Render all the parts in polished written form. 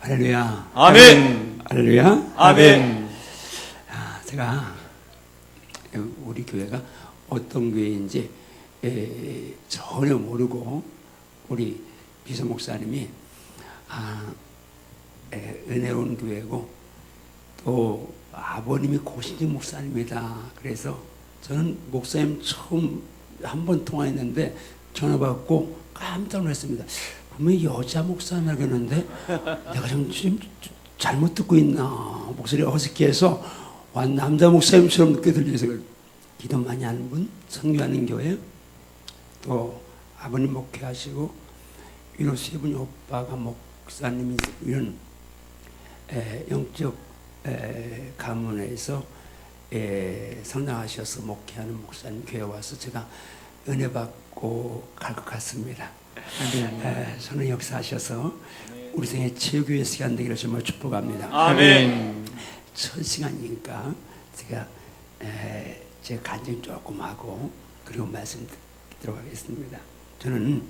할렐루야. 아멘. 할렐루야. 아멘. 제가 우리 교회가 어떤 교회인지 전혀 모르고 우리 비서 목사님이 은혜로운 교회고 또 아버님이 고신직 목사님이다. 그래서 저는 목사님 처음 한 번 통화했는데 전화 받고 깜짝 놀랐습니다. 분명히 여자 목사님이라고 했는데 내가 지금 잘못 듣고 있나, 목소리가 어색해서 남자 목사님처럼 늦게 들려서 기도 많이 하는 분, 선교하는 교회, 또 아버님 목회하시고 이런 세 분이 오빠가 목사님이 이런 영적 가문에서 성장하셔서 목회하는 목사님 교회 와서 제가 은혜 받고 갈 것 같습니다. 저는 역사하셔서 우리 생애 최고의 시간 되기를 정말 축복합니다. 아멘. 첫 시간이니까 제가 제 간증 조금 하고 그리고 말씀 듣도록 하겠습니다. 저는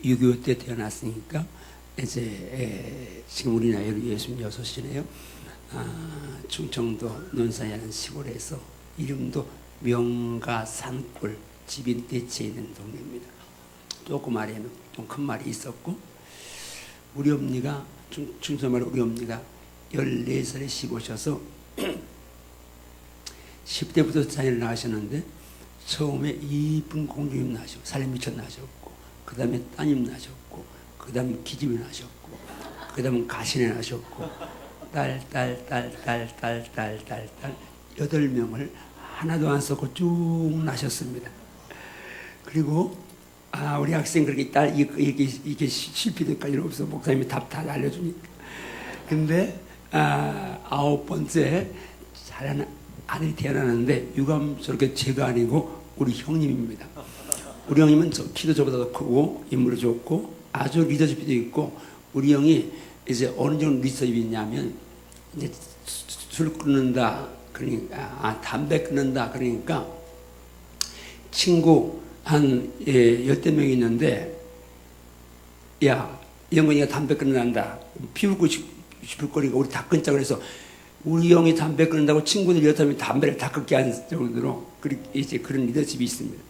6.25 때 태어났으니까 이제 지금 우리 나이로 66이네요. 충청도 논산이라는 시골에서 이름도 명가산골 집인 대치에 있는 동네입니다. 조금 아래에는 좀 큰 말이 있었고, 우리 엄니가 충청말 우리 엄니가 14살에 시보셔서 10대부터 자녀를 낳으셨는데 처음에 이쁜 공주님 낳으셨고 살림미천 낳으셨고 그 다음에 따님 낳으셨고 그 다음에 기집애 낳으셨고 그 다음에 가신애 낳으셨고 딸 8명을 하나도 안 썼고 쭉 낳으셨습니다. 그리고 우리 학생 그렇게 딸 이게 실피니까 이런 없어 목사님이 답 다 알려주니까. 근데 9번째 잘하는 아들이 태어나는데 유감스럽게 제가 아니고 우리 형님입니다. 우리 형님은 키도 저보다 더 크고 인물도 좋고 아주 리더십도 있고, 우리 형이 이제 어느 정도 리더십이 있냐면 이제 술 끊는다 그러니까 담배 끊는다 그러니까 친구 한 10명 있는데, 야 영건이가 담배 끊는다 피우고 싶을 거니까 우리 다 끊자 그래서 우리 형이 담배 끊는다고 친구들 6명이 담배를 다 끊게 한 정도로 이제 그런 리더십이 있습니다.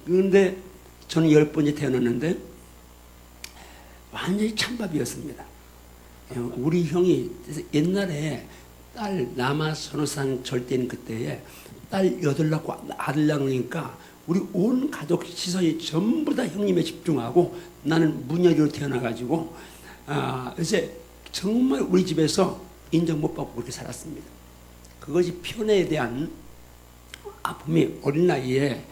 그런데 저는 10번째 태어났는데 완전히 찬밥이었습니다. 우리 형이 옛날에 딸 남아 선호상 절대는 그때에 딸 8 낳고 아들 낳으니까 우리 온 가족 시선이 전부 다 형님에 집중하고 나는 문열이로 태어나가지고 이제 정말 우리 집에서 인정 못 받고 그렇게 살았습니다. 그것이 편애에 대한 아픔이 어린 나이에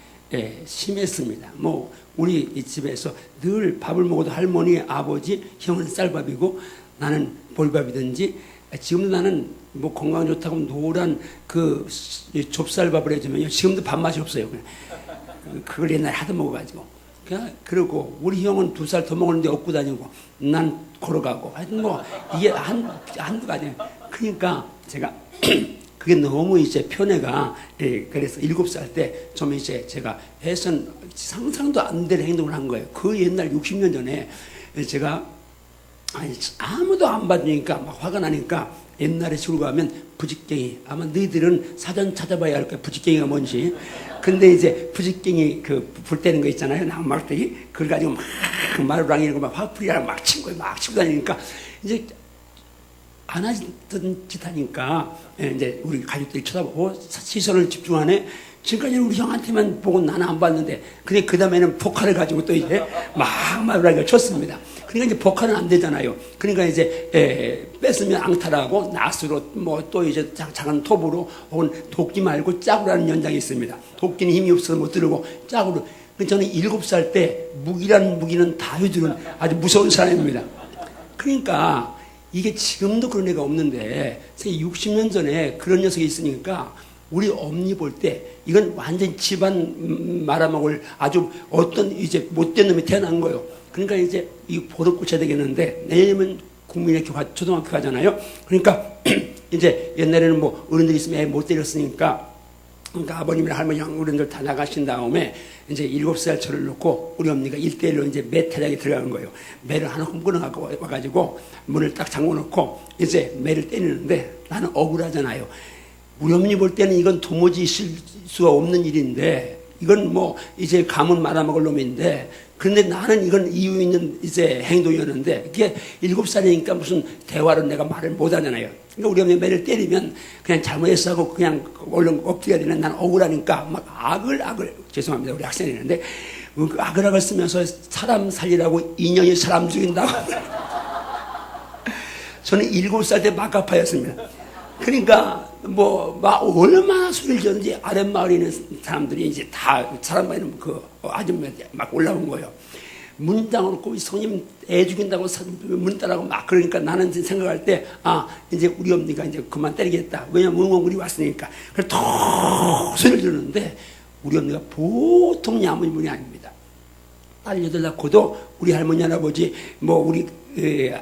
심했습니다. 뭐 우리 집에서 늘 밥을 먹어도 할머니, 아버지, 형은 쌀밥이고 나는 보리밥이든지, 지금도 나는 뭐 건강 좋다고 노란 그 좁쌀밥을 해주면요 지금도 밥맛이 없어요. 그걸 옛날에 하도 먹어가지고. 그리고 우리 형은 2살 더 먹었는데 업고 다니고 난 걸어가고 하여튼 뭐 이게 한두가 아니에요. 그러니까 제가 그게 너무 이제 편애가 그래서 7살 때 좀 이제 제가 해선 상상도 안 되는 행동을 한 거예요. 그 옛날 60년 전에 제가 아무도 안 봐주니까 막 화가 나니까 옛날에 시골 가면 부직갱이, 아마 너희들은 사전 찾아봐야 할 거야 부직갱이가 뭔지. 근데 이제 부직갱이 그 불 때는 거 있잖아요. 나무막대기 그걸 가지고 막 마루랑 이런 거 막 화풀이랑 막 치고 다니니까 이제 안 하던 짓 하니까 이제 우리 가족들이 쳐다보고 시선을 집중하네. 지금까지는 우리 형한테만 보고 나는 안 봤는데, 근데 그 다음에는 복화를 가지고 또 이제 막 마루랑이를 쳤습니다. 그러니까 이제 복화는 안 되잖아요. 그러니까 이제 뺐으면 앙탈하고 낫으로 뭐 또 이제 작은 톱으로 혹은 도끼 말고 짜구라는 연장이 있습니다. 도끼는 힘이 없어서 못 들고 짜구로. 저는 7살 때 무기는 다 해주는 아주 무서운 사람입니다. 그러니까 이게 지금도 그런 애가 없는데 60년 전에 그런 녀석이 있으니까 우리 엄니 볼 때 이건 완전 집안 말아먹을 아주 어떤 이제 못된 놈이 태어난 거예요. 그러니까 이제 이 보러 꽂혀야 되겠는데 내일은 국민학교 초등학교 가잖아요. 그러니까 이제 옛날에는 뭐 어른들이 있으면 애 못 때렸으니까 그러니까 아버님이랑 할머니랑 어른들 다 나가신 다음에 이제 7살 저를 놓고 우리 어머니가 1대1로 이제 매 타작에 들어가는 거예요. 매를 하나 끊어갖고 와가지고 문을 딱 잠궈 놓고 이제 매를 때리는데 나는 억울하잖아요. 우리 어머니 볼 때는 이건 도무지 있을 수가 없는 일인데 이건 뭐 이제 가문 말아먹을 놈인데 그런데 나는 이건 이유 있는 이제 행동이었는데 이게 7살이니까 무슨 대화로 내가 말을 못 하잖아요. 그러니까 우리 어머니 매를 때리면 그냥 잘못했어 하고 그냥 얼른 엎드려야 되는 난 억울하니까 막 아글아글 죄송합니다. 우리 학생이 있는데 아글아글 쓰면서 사람 살리라고 인연이 사람 죽인다고 저는 7살 때 막가파였습니다. 그러니까 막 얼마나 소리를 지었는지 아랫마을에 있는 사람들이 이제 다 사람마에는 그 아줌마한테 막 올라온 거예요. 문 당놓고 성님 애 죽인다고 문 따라고 막 그러니까 나는 생각할 때 이제 우리 어머니가 이제 그만 때리겠다. 왜냐면 응원글이 왔으니까. 그래서 톡 소리를 지르는데 우리 어머니가 보통 야무진 분이 아닙니다. 딸 8 낳고도 우리 할머니 할아버지 우리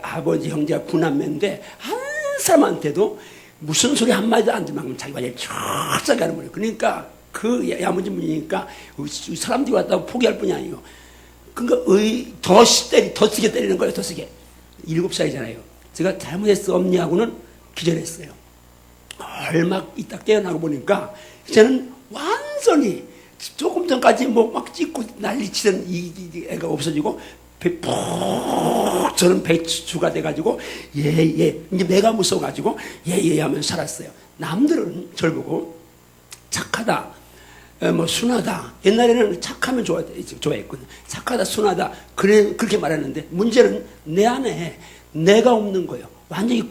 아버지 형제가 구남매인데 한 사람한테도 무슨 소리 한마디도 안 들으면 자기가 제일 쫙쫙 하는 거예요. 그러니까 그 야무진 분이니까 사람들이 왔다고 포기할 뿐이 아니에요. 그러니까 더 세게 때리는 거예요. 더 세게. 7살이잖아요. 제가 잘못했어 없냐고는 기절했어요. 얼마 있다 깨어나고 보니까 저는 완전히 조금 전까지 막 찍고 난리치던 이 애가 없어지고 저는 배추가 돼가지고 이제 내가 무서워가지고 예 하면서 살았어요. 남들은 저를 보고 착하다, 순하다. 옛날에는 착하면 좋아했거든요. 착하다, 순하다 그렇게 말했는데 문제는 내 안에 내가 없는 거예요. 완전히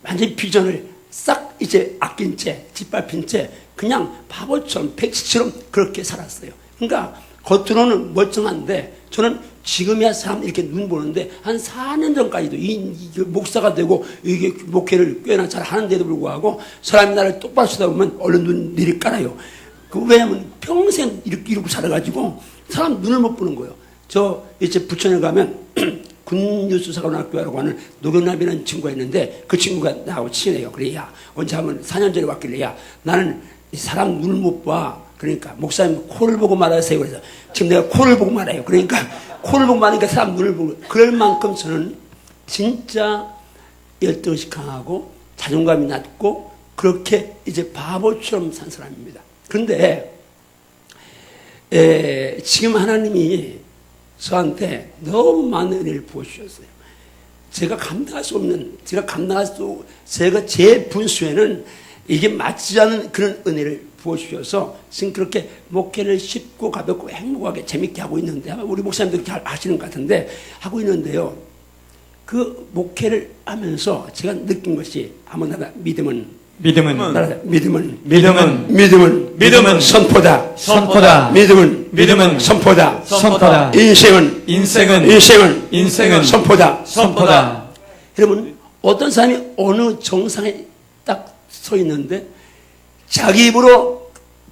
완전히 비전을 싹 이제 아낀 채, 짓밟힌 채 그냥 바보처럼 백치처럼 그렇게 살았어요. 그러니까 겉으로는 멀쩡한데 저는 지금이야 사람 이렇게 눈 보는데 한 4년 전까지도 목사가 되고 이게 목회를 꽤나 잘 하는데도 불구하고 사람이 나를 똑바로 쳐다보면 얼른 눈 내리 깔아요. 왜냐면 평생 이러고 살아가지고 사람 눈을 못 보는 거예요. 저 이제 부천에 가면 군뉴스사관학교라고 하는 노경남이라는 친구가 있는데 그 친구가 나하고 친해요. 그래 야 언제 하면 4년 전에 왔길래 야 나는 사람 눈을 못 봐. 그러니까 목사님 코를 보고 말하세요. 그래서 지금 내가 코를 보고 말해요. 그러니까 코를 보고 말하니까 사람 눈을 보고 그럴 만큼 저는 진짜 열등의식 강하고 자존감이 낮고 그렇게 이제 바보처럼 산 사람입니다. 그런데 지금 하나님이 저한테 너무 많은 은혜를 부어주셨어요. 제가 감당할 수 없는 제가 제 분수에는 이게 맞지 않은 그런 은혜를 부어주셔서 지금 그렇게 목회를 쉽고 가볍고 행복하게 재밌게 하고 있는데 아마 우리 목사님도 그렇게 하시는 것 같은데 하고 있는데요. 그 목회를 하면서 제가 느낀 것이 아무나 믿음은 선포다. 믿음은 선포다. 인생은 선포다. 여러분 어떤 사람이 어느 정상에 딱 서 있는데 자기 입으로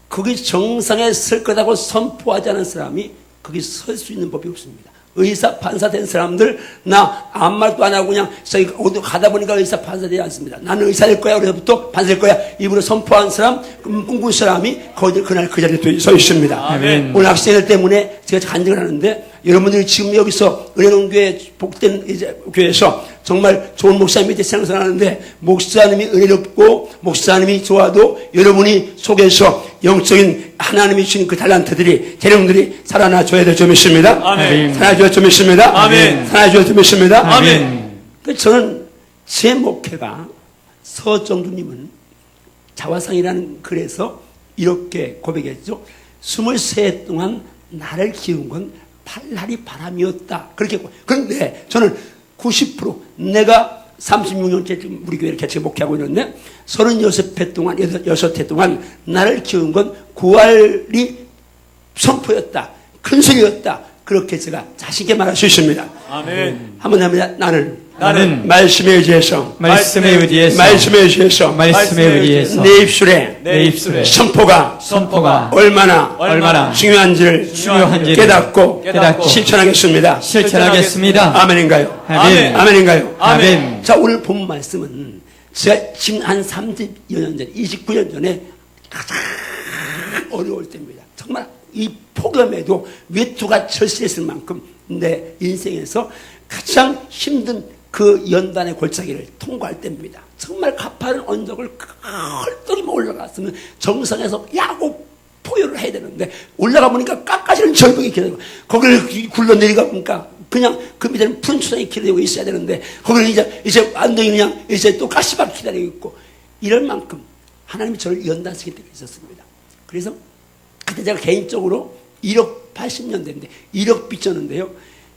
거기 정상에 설 거라고 선포하지 않은 사람이 거기 설 수 있는 법이 없습니다. 의사 판사 된 사람들 나 아무 말도 안 하고 그냥 어디 가다 보니까 의사 판사 되지 않습니다. 나는 의사 될 거야. 그래서부터 판사 될 거야. 입으로 선포한 사람 꿈꾼 사람이 그날 그 자리에 서 있습니다. 아멘. 오늘 학생들 때문에 제가 간증을 하는데 여러분들이 지금 여기서 은혜로운교회 복된 이제 교회에서 정말 좋은 목사님이 생각하는데 목사님이 은혜롭고 목사님이 좋아도 여러분이 속에서 영적인 하나님이 주신 그 달란트들이 재능들이 살아나줘야 될 줄 믿습니다. 아멘. 살아나줘야 될 줄 믿습니다. 아멘. 살아나줘야 될 줄 믿습니다. 아멘. 저는 제 목회가 서정두님은 자화상이라는 글에서 이렇게 고백했죠. 23해 동안 나를 키운 건 팔날이 바람이었다. 그렇게. 그런데 저는 90% 내가 36년째 우리 교회를 개척 목회하고 있는데 36회 동안 6회 동안 나를 키운 건 구할이 선포였다. 큰 소리였다. 그렇게 제가 자신있게 말할 수 있습니다. 아멘. 한번 합니다. 나는 말씀에 의지해서 내 입술에 선포가 얼마나 중요한지를 깨닫고 실천하겠습니다. 아멘인가요? 아멘인가요? 아멘. 자, 오늘 본 말씀은 제가 지금 한 30여 년 전, 29년 전에 가장 어려울 때입니다. 정말 이 폭염에도 외투가 절실했을 만큼 내 인생에서 가장 힘든 그 연단의 골짜기를 통과할 때입니다. 정말 가파른 언덕을 헐떡이면 올라갔으면 정상에서 야구 포효를 해야 되는데 올라가 보니까 깎아지는 절벽이 기다리고 거기를 굴러내리가 보니까 그냥 그 밑에는 푸른 초장이 기다리고 있어야 되는데 거기는 이제 완전히 그냥 이제 또 가시밭이 기다리고 있고 이럴 만큼 하나님이 저를 연단시킬 때가 있었습니다. 그래서 그때 제가 개인적으로 1억 80년대인데 1억 빚졌는데요.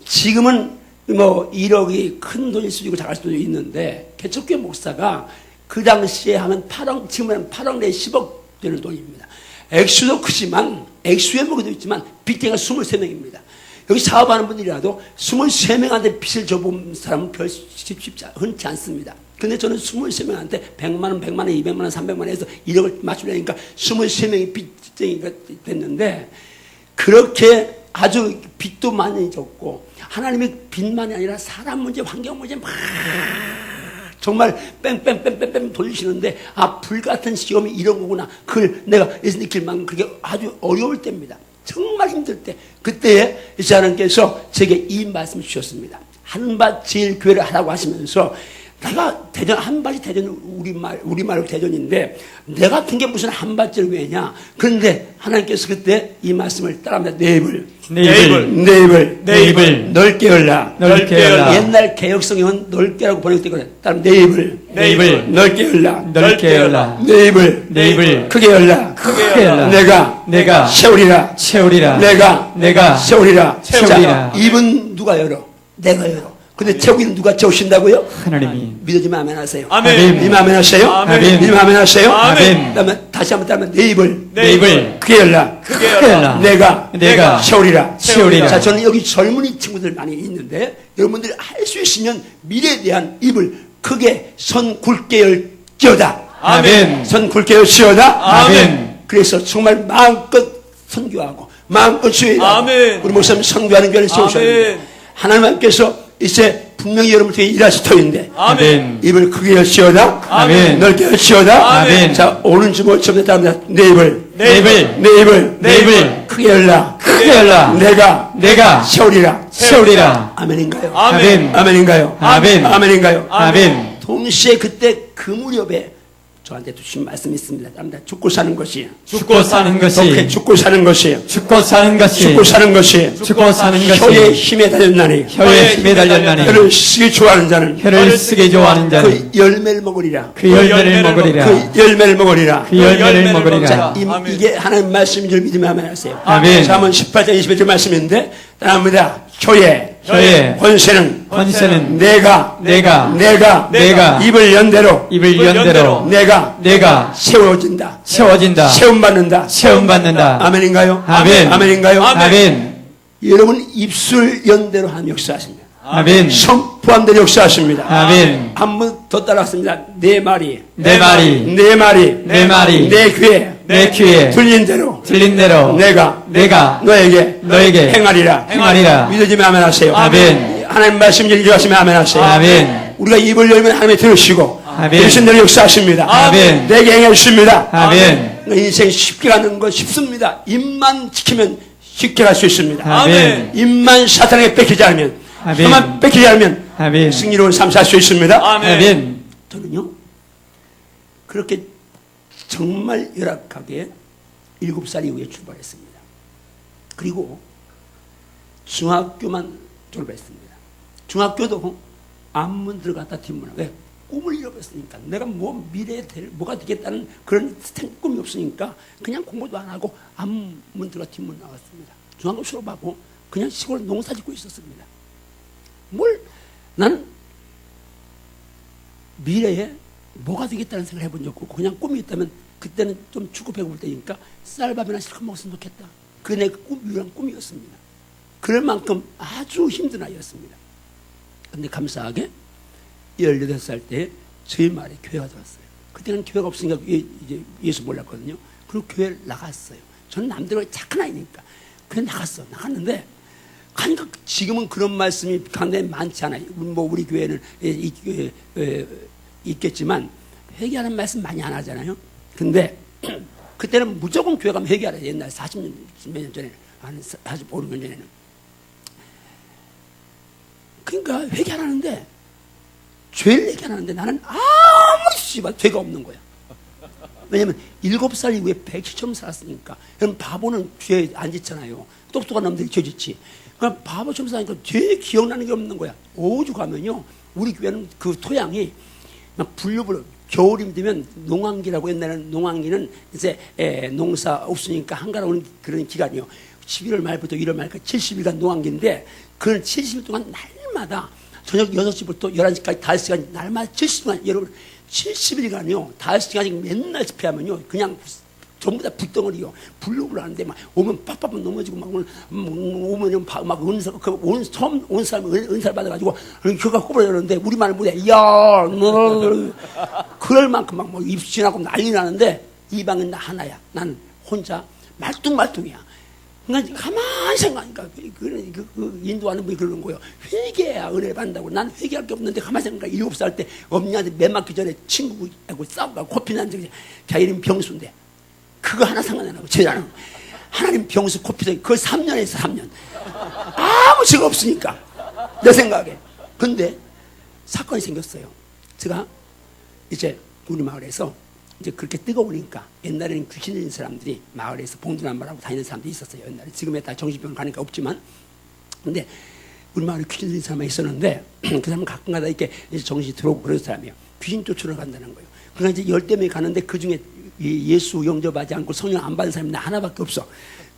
지금은 뭐 1억이 큰 돈일 수도 있고 작을 수도 있는데 개척교회 목사가 그 당시에 하면 8억, 지금은 8억 내 10억 되는 돈입니다. 액수도 크지만 액수의 무게도 있지만 빚쟁이가 23명입니다. 여기 사업하는 분들이라도 23명한테 빚을 져본 사람은 별 쉽지 흔치 않습니다. 근데 저는 23명한테 100만 원, 100만 원, 200만 원, 300만 원에서 1억을 맞추려니까 23명이 빚쟁이가 됐는데 그렇게 아주 빚도 많이 졌고 하나님의 빚만이 아니라 사람 문제, 환경 문제 막 정말 뺑뺑뺑뺑뺑 돌리시는데 불같은 시험이 이런 거구나. 그걸 내가 느낄 만큼 그게 아주 어려울 때입니다. 정말 힘들 때 그때에 하나님께서 제게 이 말씀을 주셨습니다. 한밭 제일 교회를 하라고 하시면서 내가 대전 한밭이 대전 우리말로 대전인데 내 같은 게 무슨 한밭질 교회냐. 그런데 하나님께서 그때 이 말씀을 따라합니다. 내 입을 넓게 열라. 옛날 개혁성경은 넓게라고 번역되거든요. 따라 내 입을 넓게 열라. 내 입을 크게 열라. 내가 채우리라. 내가 채우리라. 자, 입은 누가 열어? 내가 열어. 근데 채우기는 누가 채우신다고요? 하나님이. 믿어지면 아멘 하세요. 아멘. 믿으면 아멘 하세요. 아멘. 믿으면 아멘 하세요. 아멘. 그다음에 다시 한번 따면 내 입을 크게 열라. 내가 채우리라. 자, 저는 여기 젊은이 친구들 많이 있는데 여러분들이 할 수 있으면 미래에 대한 입을 크게 선 굵게 열지어다. 아멘. 선 굵게 열지어다. 아멘. 그래서 정말 마음껏 선교하고 마음껏 주의하고 아멘. 우리 목사님 선교하는 교회를 세우셨는데 아멘. 하나님께서 이제 분명히 여러분 중에 일하실 터인데 아멘. 입을 크게 열지어다. 아멘. 넓게 열지어다. 아멘. 자, 오른쪽을 접대 따릅니다. 내 입을 내 입을 크게 열라. 내가 채우리라. 아멘인가요? 아멘. 아멘인가요? 아멘. 아멘인가요? 아멘. 동시에 그때 그 무렵에 저한테 주신 말씀이 있습니다. 죽고 사는 것이에요. 죽고 사는 것이 죽고 사는 것이에요. 죽고 사는 것이 혀의 힘에 달렸나니 혀를 쓰기 좋아하는 자는 그 열매를 먹으리라. 자, 이게 하나님 말씀인 줄 믿으면 아멘 하세요. 아멘. 잠언 18장 21절 말씀인데 따라합니다. 혀의 권세는 내가 입을 연 대로 내가 세워진다. 세움받는다. 아멘인가요? 아멘. 여러분 입술 연대로 하는 역사하십니다. 아멘. 선포한 대로 역사하십니다. 아멘. 한 번 더 따라왔습니다. 내 말이 내 말이 내 귀에 들린 대로 내가 너에게 행하리라. 믿어지면 아멘 하세요. 아멘. 하나님 말씀 읽으시면 아멘 하세요. 아멘. 우리가 입을 열면 하나님이 들으시고 아멘. 들으신 대로 역사하십니다. 아멘. 내게 행해 주십니다. 아멘. 인생 쉽게 가는 거 쉽습니다. 입만 지키면 쉽게 갈 수 있습니다. 아멘. 입만 사탄에게 뺏기지 않으면 혀만 뺏기지 않으면 아멘. 승리로운 삶 살 수 있습니다. 아멘. 저는요 그렇게 정말 열악하게 7살 이후에 출발했습니다. 그리고 중학교만 졸업했습니다. 중학교도 안문 들어갔다 뒷문. 왜? 꿈을 잃어버렸으니까. 내가 미래에 뭐가 되겠다는 그런 꿈이 없으니까 그냥 공부도 안 하고 안문 들어가 뒷문 나갔습니다. 중학교 졸업하고 그냥 시골 농사 짓고 있었습니다. 나는 미래에 뭐가 되겠다는 생각을 해본 적 없고 그냥 꿈이 있다면 그때는 좀 죽고 배고플 때니까 쌀밥이나 실컷 먹었으면 좋겠다. 그게 내 유일한 꿈이었습니다. 그럴 만큼 아주 힘든 아이였습니다. 근데 감사하게 18살 때 저희 마을에 교회가 들어왔어요. 그때는 교회가 없으니까 이제 예수 몰랐거든요. 그리고 교회를 나갔어요. 저는 남대로 착한 아이니까. 그냥 나갔는데 그러니까 지금은 그런 말씀이 강단에 많지 않아요. 우리 교회는 있겠지만 회개하는 말씀 많이 안 하잖아요. 근데 그때는 무조건 교회 가면 회개하라. 옛날 40년 몇 년 전에는, 한 45, 6년 전에는. 그러니까 회개하라는데 죄를 얘기하는데 나는 아무리 씨발 죄가 없는 거야. 왜냐면 7살 이후에 100시처럼 살았으니까. 그럼 바보는 죄 안 짓잖아요. 똑똑한 놈들이 죄 짓지. 그러니까 바보처럼 사니까 죄 기억나는 게 없는 거야. 5주 가면요, 우리 교회는 그 토양이 막 불려불려. 겨울이 되면 농한기라고, 옛날에는 농한기는 이제 농사 없으니까 한가로운 그런 기간이요. 11월 말부터 1월 말까지 70일간 농한기인데, 그 70일 동안 날마다 저녁 6시부터 11시까지 5시간, 날마다 70시간, 여러분 70일간요 5시간씩 맨날 집회하면요 그냥 전부 다 불덩어리요. 불룩을 하는데 막 오면 빡빡 넘어지고 막 오면 막 처음 온 사람 은사를 받아가지고 혀가 꼬부러졌는데 우리만을 못해. 야, 너 그럴 만큼 막 입신하고 난리 나는데 이 방은 나 하나야. 나는 혼자 말뚱말뚱이야. 그러니까 가만히 생각하니까 그 인도하는 분이 그러는 거예요. 회개해야 은혜를 받는다고. 난 회개할 게 없는데 가만히 생각하니까 7살 때 엄니한테 매 맞기 전에 친구하고 싸우고 코피 난 적이 자기 이름 병수인데 그거 하나 상관 안 하고 제자는 하나님 병수 코피도 그걸 3년 했어. 3년 아무 죄가 없으니까 내 생각에. 근데 사건이 생겼어요. 제가 이제 우리 마을에서 이제 그렇게 뜨거우니까 옛날에는 귀신 들린 사람들이 마을에서 봉준한말하고 다니는 사람들이 있었어요. 옛날에. 지금에 다 정신병원 가니까 없지만. 근데 우리 마을에 귀신 들린 사람이 있었는데 그 사람은 가끔가다 이렇게 정신이 들어오고 그런 사람이에요. 귀신 쫓으러 간다는 거예요. 그러니까 이제 10대 명이 가는데 그 중에 예수 영접하지 않고 성령 안 받은 사람이 나 하나밖에 없어.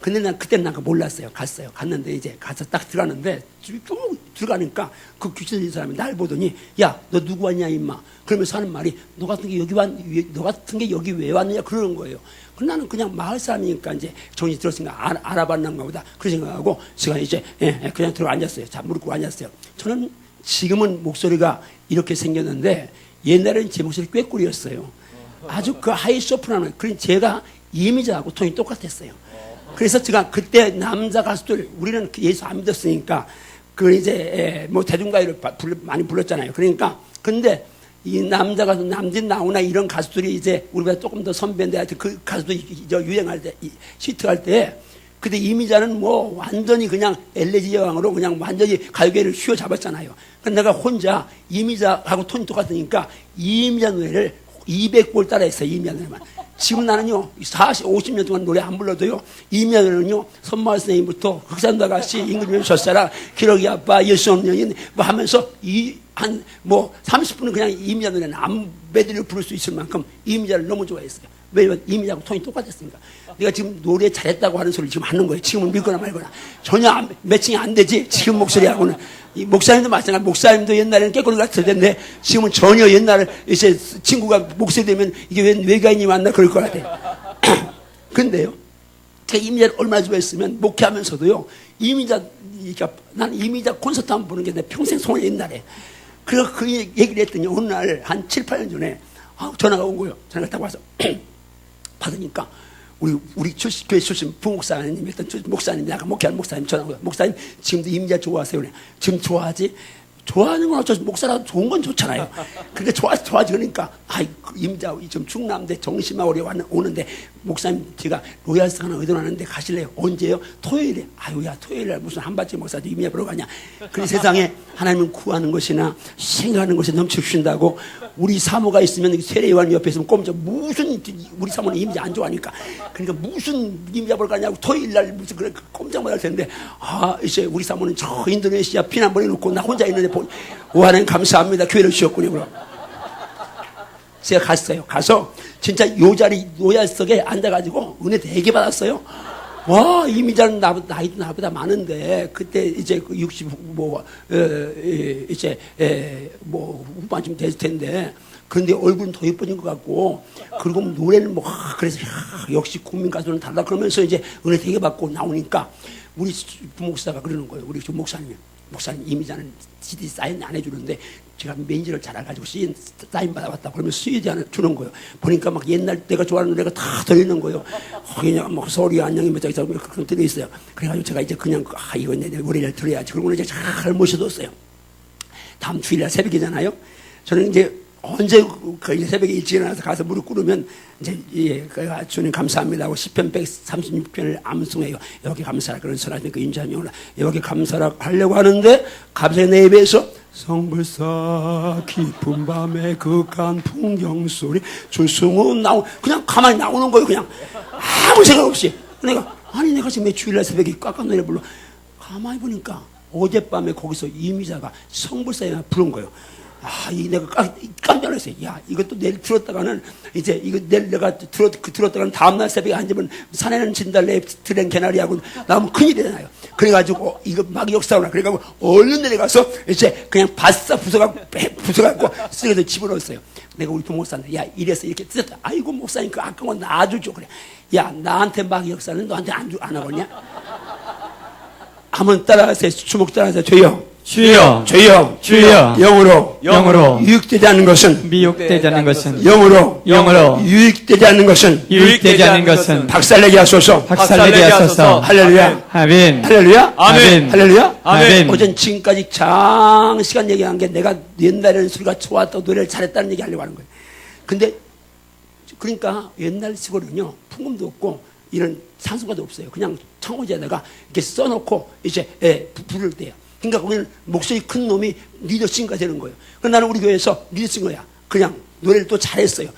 근데 난 그때는 난 몰랐어요. 갔어요. 갔는데 이제 가서 딱 들어가는데 쭉 들어가니까 그 귀신 들린 사람이 날 보더니 야, 너 누구 왔냐 임마. 그러면서 하는 말이 너 같은 게 여기 왜 왔느냐 그러는 거예요. 그럼 나는 그냥 마을 사람이니까 이제 정신 들었으니까 알아봤는가 보다 그런 생각하고 제가 이제 그냥 들어가 앉았어요. 자, 무릎 꿇고 앉았어요. 저는 지금은 목소리가 이렇게 생겼는데 옛날에는 제 목소리 꾀꼬리였어요. 아주 그 하이 소프라노. 그런 제가 이미자하고 톤이 똑같았어요. 그래서 제가 그때 남자 가수들 우리는 예수 안 믿었으니까 그 이제 뭐 대중가요를 많이 불렀잖아요. 그러니까 근데 이 남자 가수 남진 나오나 이런 가수들이 이제 우리보다 조금 더 선배인데 하여튼 그 가수들이 유행할 때 히트할 때 그때 이미자는 뭐 완전히 그냥 엘레지 여왕으로 그냥 완전히 가요계를 휘어잡았잖아요. 근데 내가 혼자 이미자하고 톤이 똑같으니까 이미자 노래를 200볼 따라했어요. 이미자 노래만. 지금 나는요 40, 50년 동안 노래 안 불러도요 이미자 노래는요 선마을 선생님부터 흑산도 아가씨, 임금님 첫사랑, 기러기 아빠, 예수 없는 여인 뭐 하면서 한 뭐 30분은 그냥 이미자 노래는 안 메들리로 부를 수 있을 만큼 이미자를 너무 좋아했어요. 왜냐면 이미자하고 톤이 똑같았으니까. 내가 지금 노래 잘했다고 하는 소리를 지금 하는 거예요. 지금은 믿거나 말거나. 전혀 매칭이 안 되지. 지금 목소리하고는. 이 목사님도 마찬가지. 목사님도 옛날에는 깨꼬리 같을 텐데 지금은 전혀 옛날에 이제 친구가 목소리 되면 이게 왜 외가인이 왔나 그럴 것 같아. 근데요. 제가 이미자를 얼마나 좋아했으면 목회하면서도요. 난 이미자 콘서트 한번 보는 게 내 평생 소원이 옛날에. 그래서 그 얘기를 했더니 어느 날 한 7, 8년 전에 전화가 온 거예요. 전화가 딱 와서 받으니까 우리 교회 출신 부목사님 했던 목사님, 내가 목회하는 목사님 전화가 와요. 목사님 지금도 이미자 좋아하세요? 그래. 지금 좋아하지? 좋아하는 건 어쩌지 목사라도 좋은 건 좋잖아요. 그러니까 좋아하지 그러니까 이미자 좀 충남대 정심마을에 오는데 목사님 제가 로얄스 하나 의논하는데 가실래요? 언제요? 토요일에. 아유야 토요일에 무슨 한밭집 목사도 이미자 보러 가냐. 그래 세상에 하나님은 구하는 것이나 생각하는 것이 넘쳐주신다고. 우리 사모가 있으면 세례요한 옆에 있으면 꼼짝 무슨 우리 사모는 이미자 안 좋아하니까 그러니까 무슨 이미자 보러 가냐고 토요일날 무슨 그래 꼼짝 못할 텐데 이제 우리 사모는 저 인도네시아 피난 보내놓고 나 혼자 있는데 오 하나님 감사합니다. 교회를 주셨군요. 그럼 제가 갔어요. 가서 진짜 요 자리 노야석에 앉아가지고 은혜 되게 받았어요. 와, 이미자는 나이도 나보다 많은데 그때 이제 60 후반쯤 됐을 텐데 그런데 얼굴은 더 예뻐진 것 같고 그리고 노래는 그래서 역시 국민 가수는 달라 그러면서 이제 은혜 되게 받고 나오니까 우리 부목사가 그러는 거예요. 우리 목사님 이미자는 CD 사인 안 해주는데 제가 매니저를 잘 알아가지고 사인 받아봤다 그러면 CD 하나 주는 거예요. 보니까 막 옛날 내가 좋아하는 노래가 다 들어있는 거예요. 그냥 뭐 서울이 안녕히 몇 장이 그런 들어있어요. 그래가지고 제가 이제 그냥 이거 내 노래를 들어야지. 그러고 이제 잘 모셔뒀어요. 다음 주일날 새벽이잖아요. 저는 이제 언제 그 새벽에 일찍 일어나서 가서 무릎 꿇으면 이제 주님 감사합니다 하고 시편 136편을 암송해요. 여기 감사라 그런 선하신 그 인자한 영혼아 여기 감사라 하려고 하는데 갑자기 내 입에서 성불사 깊은 밤에 극한 풍경 소리 줄승은 그냥 가만히 나오는 거예요. 그냥 아무 생각 없이. 내가 지금 왜 주일날 새벽에 꽉꽉 노래 불러. 가만히 보니까 어젯밤에 거기서 이미자가 성불사에 부른 거예요. 내가 깜짝 놀랐어요. 야, 이것도 내일 들었다가는, 이제, 이거 내일 내가 들었다가는 다음날 새벽에 앉으면 산에는 진달래, 들엔 개나리하고 나오면 큰일이 나요. 그래가지고, 이거 막 역사오나. 그래가지고, 얼른 내려가서, 이제, 그냥 바싹 부숴갖고, 쓰레기에서 집어넣었어요. 내가 우리 부목사한테, 야, 이래서 이렇게 뜯었다. 아이고, 목사님, 그 아까운 건 놔주죠. 그래. 야, 나한테 막 역사는 너한테 안 하겠냐? 한번 따라하세요. 주먹 따라하세요. 주여, 주여, 영으로 유익되지 않는 것은 미혹되지 않는 것은 영으로 유익되지 않는 것은 박살내게 하소서. 할렐루야. 아멘. 할렐루야. 아멘. 할렐루야. 아멘. 어젠 지금까지 장시간 얘기한 게 내가 옛날에는 소리가 좋았다고 노래를 잘했다는 얘기 하려고 하는 거예요. 근데 그러니까 옛날 시골은요 풍금도 없고 이런 산소가도 없어요. 그냥 창호지에다가 이렇게 써놓고 이제 부를 때요. 그러니까 거기는 목소리 큰 놈이 리더싱가 되는 거예요. 그래서 나는 우리 교회에서 리더싱거야. 그냥 노래를 또 잘했어요.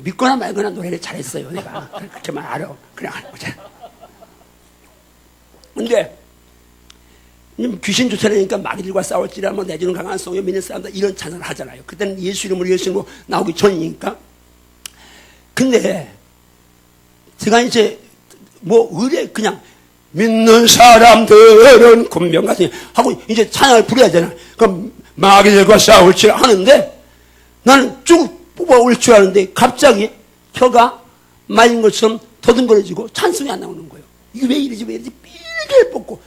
믿거나 말거나 노래를 잘했어요. 내가 그렇게만 알아. 그냥 하는 거잖아. 근데 귀신 쫓아내니까 마귀들과 싸울지라면 내주는 강한 성에 믿는 사람들 이런 찬양을 하잖아요. 그때는 예수 이름으로 나오기 전이니까. 근데 제가 이제 의뢰 그냥 믿는 사람들은 군병 같은 하고 이제 찬양을 부려야 되나. 그럼 마귀들과 싸울지 하는데 나는 쭉 뽑아올 줄 아는데 갑자기 혀가 말린 것처럼 더듬거려지고 찬송이 안 나오는 거예요. 이게 왜 이러지 삐리를 뽑고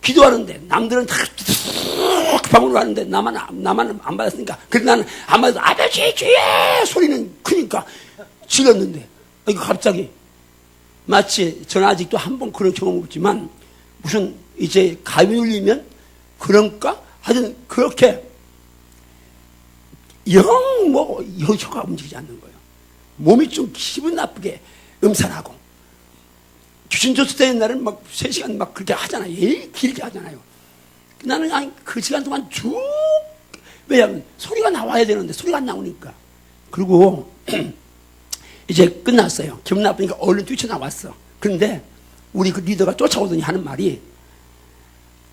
기도하는데 남들은 다 방으로 가는데 나만 안 받았으니까. 그래서 나는 안 받아서 아버지 주의 소리는 크니까 질렀는데 이거 갑자기 마치 저는 아직도 한 번 그런 경험 없지만 무슨 이제 가위 눌리면 그런가? 하여튼 그렇게 혀가 움직이지 않는 거예요. 몸이 좀 기분 나쁘게 음산하고 귀신 쫓을 날은 막 3시간 막 그렇게 하잖아요. 길게 하잖아요. 나는 그 시간 동안 쭉 왜냐하면 소리가 나와야 되는데 소리가 안 나오니까. 그리고 이제 끝났어요. 기분 나쁘니까 얼른 뛰쳐나왔어. 그런데 우리 그 리더가 쫓아오더니 하는 말이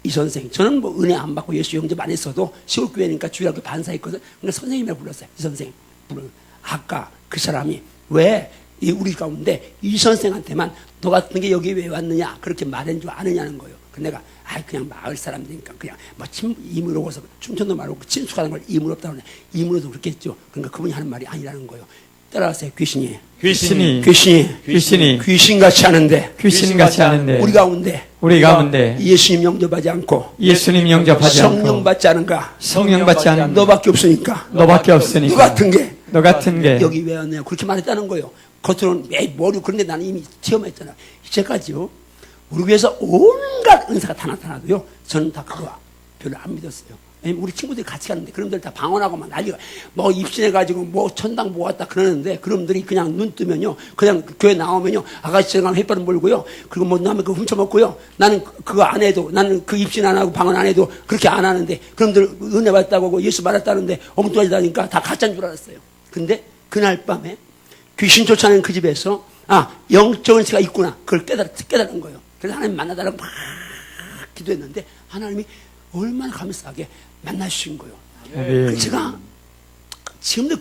이 선생, 저는 은혜 안 받고 예수 영접 안 했어도 시골교회니까 주일학교 반사했거든. 그러니까 선생님이라고 불렀어요. 이 선생. 아까 그 사람이 왜 우리 가운데 이 선생한테만 너 같은 게 여기 왜 왔느냐 그렇게 말한 줄 아느냐는 거예요. 내가 그냥 마을 사람들이니까 그냥 임으로 오서 충천도 말고 친숙하는 걸 임으로 없다고 하네. 임으로도 그렇게 했죠. 그러니까 그분이 하는 말이 아니라는 거예요. 따라하세요. 귀신이 귀신같이 하는데 우리 가운데 예수님 영접하지 않고 성령 받지 않은가 너밖에 없으니까 너 같은 게 여기 왜 왔냐 그렇게 말했다는 거예요. 겉으로는 머리 그런데 나는 이미 체험했잖아. 이제까지요 우리 교회에서 온갖 은사가 다 나타나도요 저는 다 그거 별로 안 믿었어요. 우리 친구들이 같이 가는데 그놈들 다 방언하고 막 난리가 입신해가지고 천당 모았다 그러는데 그놈들이 그냥 눈 뜨면요 그냥 교회 나오면요 아가씨처럼 햇바람 몰고요 그리고 남의 그거 훔쳐먹고요 나는 그거 안 해도 나는 그 입신 안 하고 방언 안 해도 그렇게 안 하는데 그놈들 은혜 받았다고 예수 받았다는데 엉뚱하다니까 다 가짜인 줄 알았어요. 근데 그날 밤에 귀신 쫓아내는 그 집에서 영적인 세가 있구나 그걸 깨달은 거예요. 그래서 하나님 만나달라고 막 기도했는데 하나님이 얼마나 감사하게 만나주신 거예요. 그래서 제가 지금도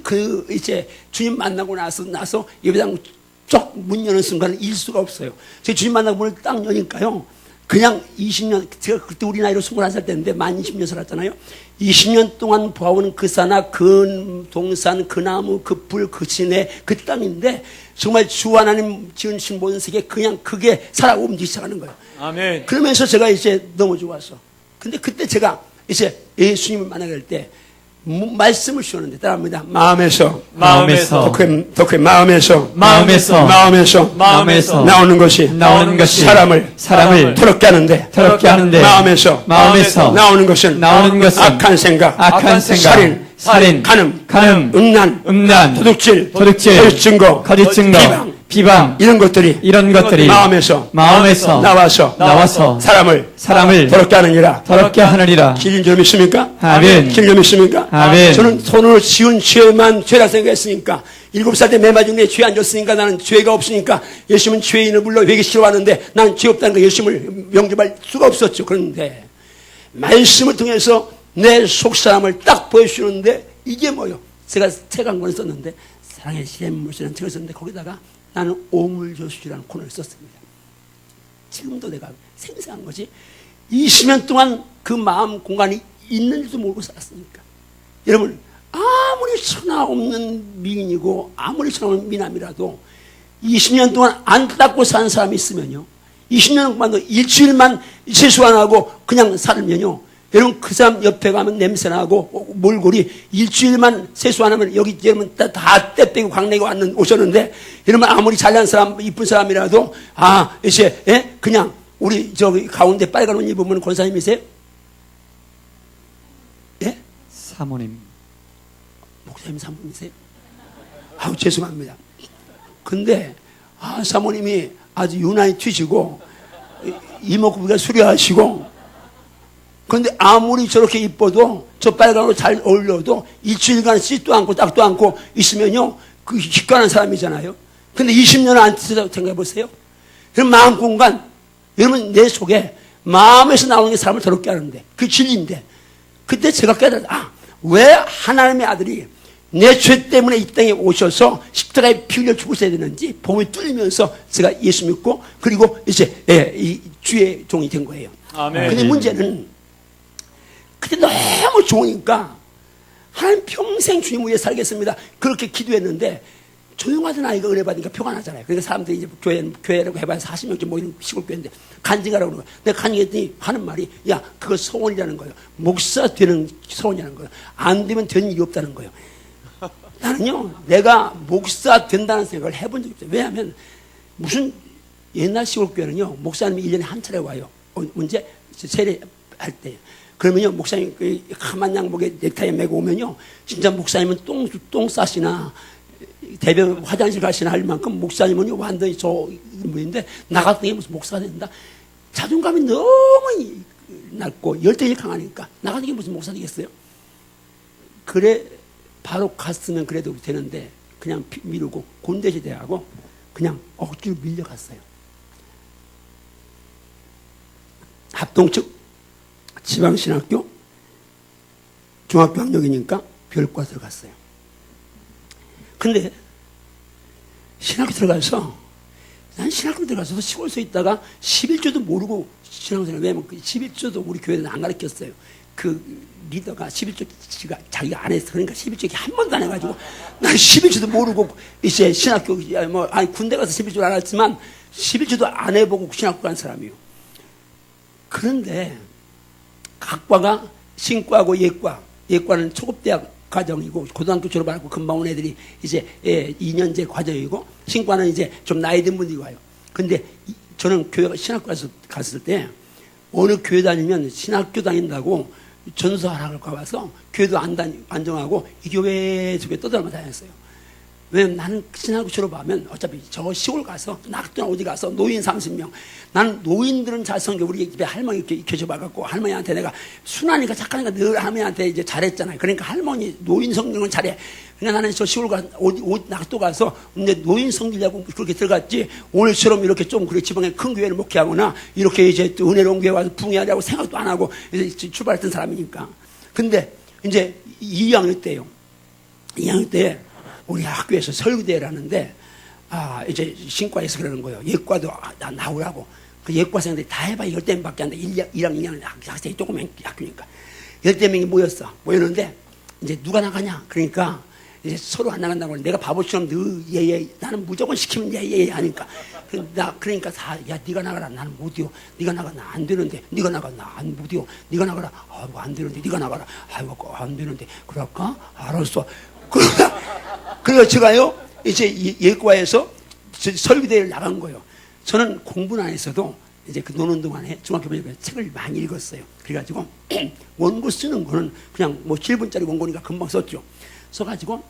이제 주님 만나고 나서 예배당 쪽 문 여는 순간은 잊을 수가 없어요. 제가 주님 만나고 문을 딱 여니까요. 그냥 20년, 제가 그때 우리 나이로 21살 때인데 만 20년 살았잖아요. 20년 동안 보아오는 그 산하, 그 동산, 그 나무, 그 불, 그 진해, 그 땅인데 정말 주 하나님 지으신 모든 세계 그냥 그게 살아 움직이기 시작하는 거예요. 아멘. 그러면서 제가 이제 너무 좋았어. 근데 그때 제가 이제 예수님을 만나게 될 때 말씀을 주었는데 따라합니다. 마음에서 덕후의 마음에서 나오는 것이 사람을 더럽게 하는데 마음에서 나오는 것은 악한 생각, 살인, 간음, 음란, 도둑질, 도둑질, 거짓 증거, 비방, 이런 것들이 마음에서 나와서 사람을 더럽게 하느니라. 길인 줄 믿습니까? 아멘. 길인 줄 믿습니까? 아멘. 저는 손으로 지은 죄만 죄라 생각했으니까 7살 때 매맞은데 죄 안 졌으니까 나는 죄가 없으니까 예수님은 죄인을 불러 회개시키러 왔는데 나는 죄 없다는 거 예수님을 영접할 수가 없었죠. 그런데 말씀을 통해서 내 속사람을 딱 보여주는데 이게 뭐요? 제가 책 한 권 썼는데 사랑의 시샘물이라는 책을 썼는데 거기다가 나는 오물조수라는 코너를 썼습니다. 지금도 내가 생생한 것이 20년 동안 그 마음 공간이 있는지도 모르고 살았으니까. 여러분 아무리 천하 없는 미인이고 아무리 천하 없는 미남이라도 20년 동안 안 닦고 사는 사람이 있으면요 20년 동안도 일주일만 세수 안 하고 그냥 살면요 여러분 그 사람 옆에 가면 냄새나고 몰골이 일주일만 세수 안 하면 여기 여러분 다 떼빼고 광내고 오셨는데 여러분 아무리 잘난 사람 이쁜 사람이라도 이제 그냥 우리 저기 가운데 빨간 옷 입으면 권사님이세요? 예? 사모님. 목사님 사모님이세요? 죄송합니다. 근데 사모님이 아주 유난히 튀시고 이목구비가 수려하시고 그런데 아무리 저렇게 이뻐도 저 빨간 옷 잘 어울려도 일주일간 씻도 않고 닦도 않고 있으면요 그 기관한 사람이잖아요. 근데 20년을 안 씻어서 생각해 보세요. 그럼 마음 공간 여러분 내 속에 마음에서 나오는 게 사람을 더럽게 하는데 그 진리인데 그때 제가 깨달았다. 왜 하나님의 아들이 내 죄 때문에 이 땅에 오셔서 십자가에 피 흘려 죽으셔야 되는지 봄이 뚫리면서 제가 예수 믿고 그리고 이제 이 주의 종이 된 거예요. 아멘. 근데 문제는 그때 너무 좋으니까 하나님 평생 주님 위해 살겠습니다. 그렇게 기도했는데 조용하던 아이가 은혜 받으니까 표가 나잖아요. 그러니까 사람들이 이제 교회라고 해봐야 40명쯤 모이는 시골 교회인데 간증하라고 그러는 거예요. 내가 간증했더니 하는 말이 야 그거 소원이라는 거예요. 목사 되는 소원이라는 거예요. 안 되면 되는 일이 없다는 거예요. 나는요 내가 목사 된다는 생각을 해본 적이 없어요. 왜냐하면 무슨 옛날 시골 교회는요 목사님이 1년에 한 차례 와요. 언제? 세례할 때. 그러면요 목사님 그 까만 양복에 넥타이 메고 오면요 진짜 목사님은 똥 싸시나 대변 화장실 가시나 할 만큼 목사님은 완전히 저 분인데 나 같은 게 무슨 목사가 된다. 자존감이 너무 낮고 열등이 강하니까 나 같은 게 무슨 목사 되겠어요? 그래 바로 갔으면 그래도 되는데 그냥 미루고 곤대시대하고 그냥 억지로 밀려갔어요. 합동측 지방신학교 중학교 학력이니까 별과 들어갔어요. 근데 신학교 들어가서 난 신학교 들어가서 시골서 있다가 11조도 모르고 신학교 들어가서 왜냐면 그 11조도 우리 교회는 안 가르쳤어요. 그 리더가 11조가 자기가 안 했어. 그러니까 11조기 한 번도 안 해가지고 난 11조도 모르고 이제 신학교 군대 가서 11조를 안 했지만 11조도 안 해보고 신학교 간 사람이에요. 그런데 각과가 신과하고 예과는 초급대학 과정이고 고등학교 졸업하고 금방 온 애들이 이제 2년제 과정이고 신과는 이제 좀 나이 든 분들이 와요. 근데 저는 교회가 신학교 갔을 때 어느 교회 다니면 신학교 다닌다고 전수하라고 가봐서 교회도 안 정하고 이 교회 저 교회 떠들어만 다녔어요. 왜냐면 나는 신학교 졸업하면 어차피 저 시골 가서 낙도나 어디 가서 노인 30명 나는 노인들은 잘 섬겨. 우리 집에 할머니 이렇게 계셔봐갖고 할머니한테 내가 순하니까 착하니까 늘 할머니한테 이제 잘했잖아요. 그러니까 할머니 노인 성경은 잘해. 그러니까 나는 저 시골 가서 낙도 가서 근데 노인 성기려고 그렇게 들어갔지 오늘처럼 이렇게 좀 그래 지방에 큰 교회를 목회하거나 이렇게 이제 또 은혜로운 교회 와서 붕해하려고 생각도 안 하고 이제 출발했던 사람이니까. 근데 이제 2학년 때요. 2학년 때 우리 학교에서 설교대회를 하는데 이제 신과에서 그러는 거예요. 예과도 나오라고. 그 예과생들이 다 해봐 10대밖에 안 돼. 1학 2학년 학생이 조그만 학교니까 10대명이 모였는데 이제 누가 나가냐 그러니까 이제 서로 안 나간다고 하는데 내가 바보처럼 예예 나는 무조건 시키면 예예 하니까 그러니까 다 야 네가 나가라 나는 못이요. 네가 나가 나 안 되는데 네가 나가 나 안 못이요. 네가 나가라 아이고 안 되는데 네가 나가라 아이고 안 되는데 그럴까 알았어. 그래서 제가요 이제 예과에서 설교대회를 나간 거예요. 저는 공부는 안 했어도 이제 그 노는 동안에 중학교 보니까 책을 많이 읽었어요. 그래가지고 원고 쓰는 거는 그냥 뭐 7분짜리 원고니까 금방 썼죠. 써가지고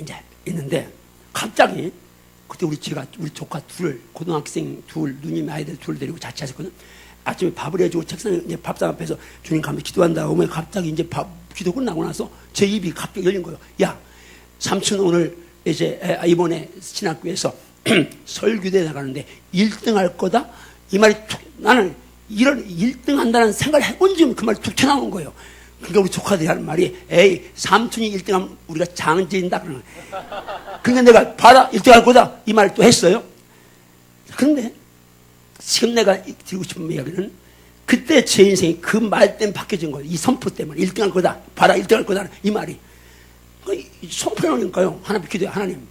이제 있는데 갑자기 그때 우리 조카 둘, 고등학생 둘, 누님 아이들 둘 데리고 자취하셨거든. 아침에 밥을 해주고 책상에 이제 밥상 앞에서 주님 가면 기도한다 오면 갑자기 이제 기도 끝나고 나서 제 입이 갑자기 열린 거예요. 야, 삼촌 오늘 이제 이번에 신학교에서 설교대 나가는데 1등 할 거다. 이 말이 나는 이런 1등 한다는 생각을 해본 지금 그 말이 툭 튀어나온 거예요. 그러니까 우리 조카들이 하는 말이 에이 삼촌이 1등 하면 우리가 장지인다 그러는 거예요. 그러니까 내가 봐라 1등 할 거다 이 말을 또 했어요. 그런데 지금 내가 드리고 싶은 이야기는 그때 제 인생이 그 말 때문에 바뀌어진 거예요. 이 선포 때문에 1등 할 거다. 봐라 1등 할 거다. 이 말이. 선포해놓으니까요. 하나님 기도해. 하나님.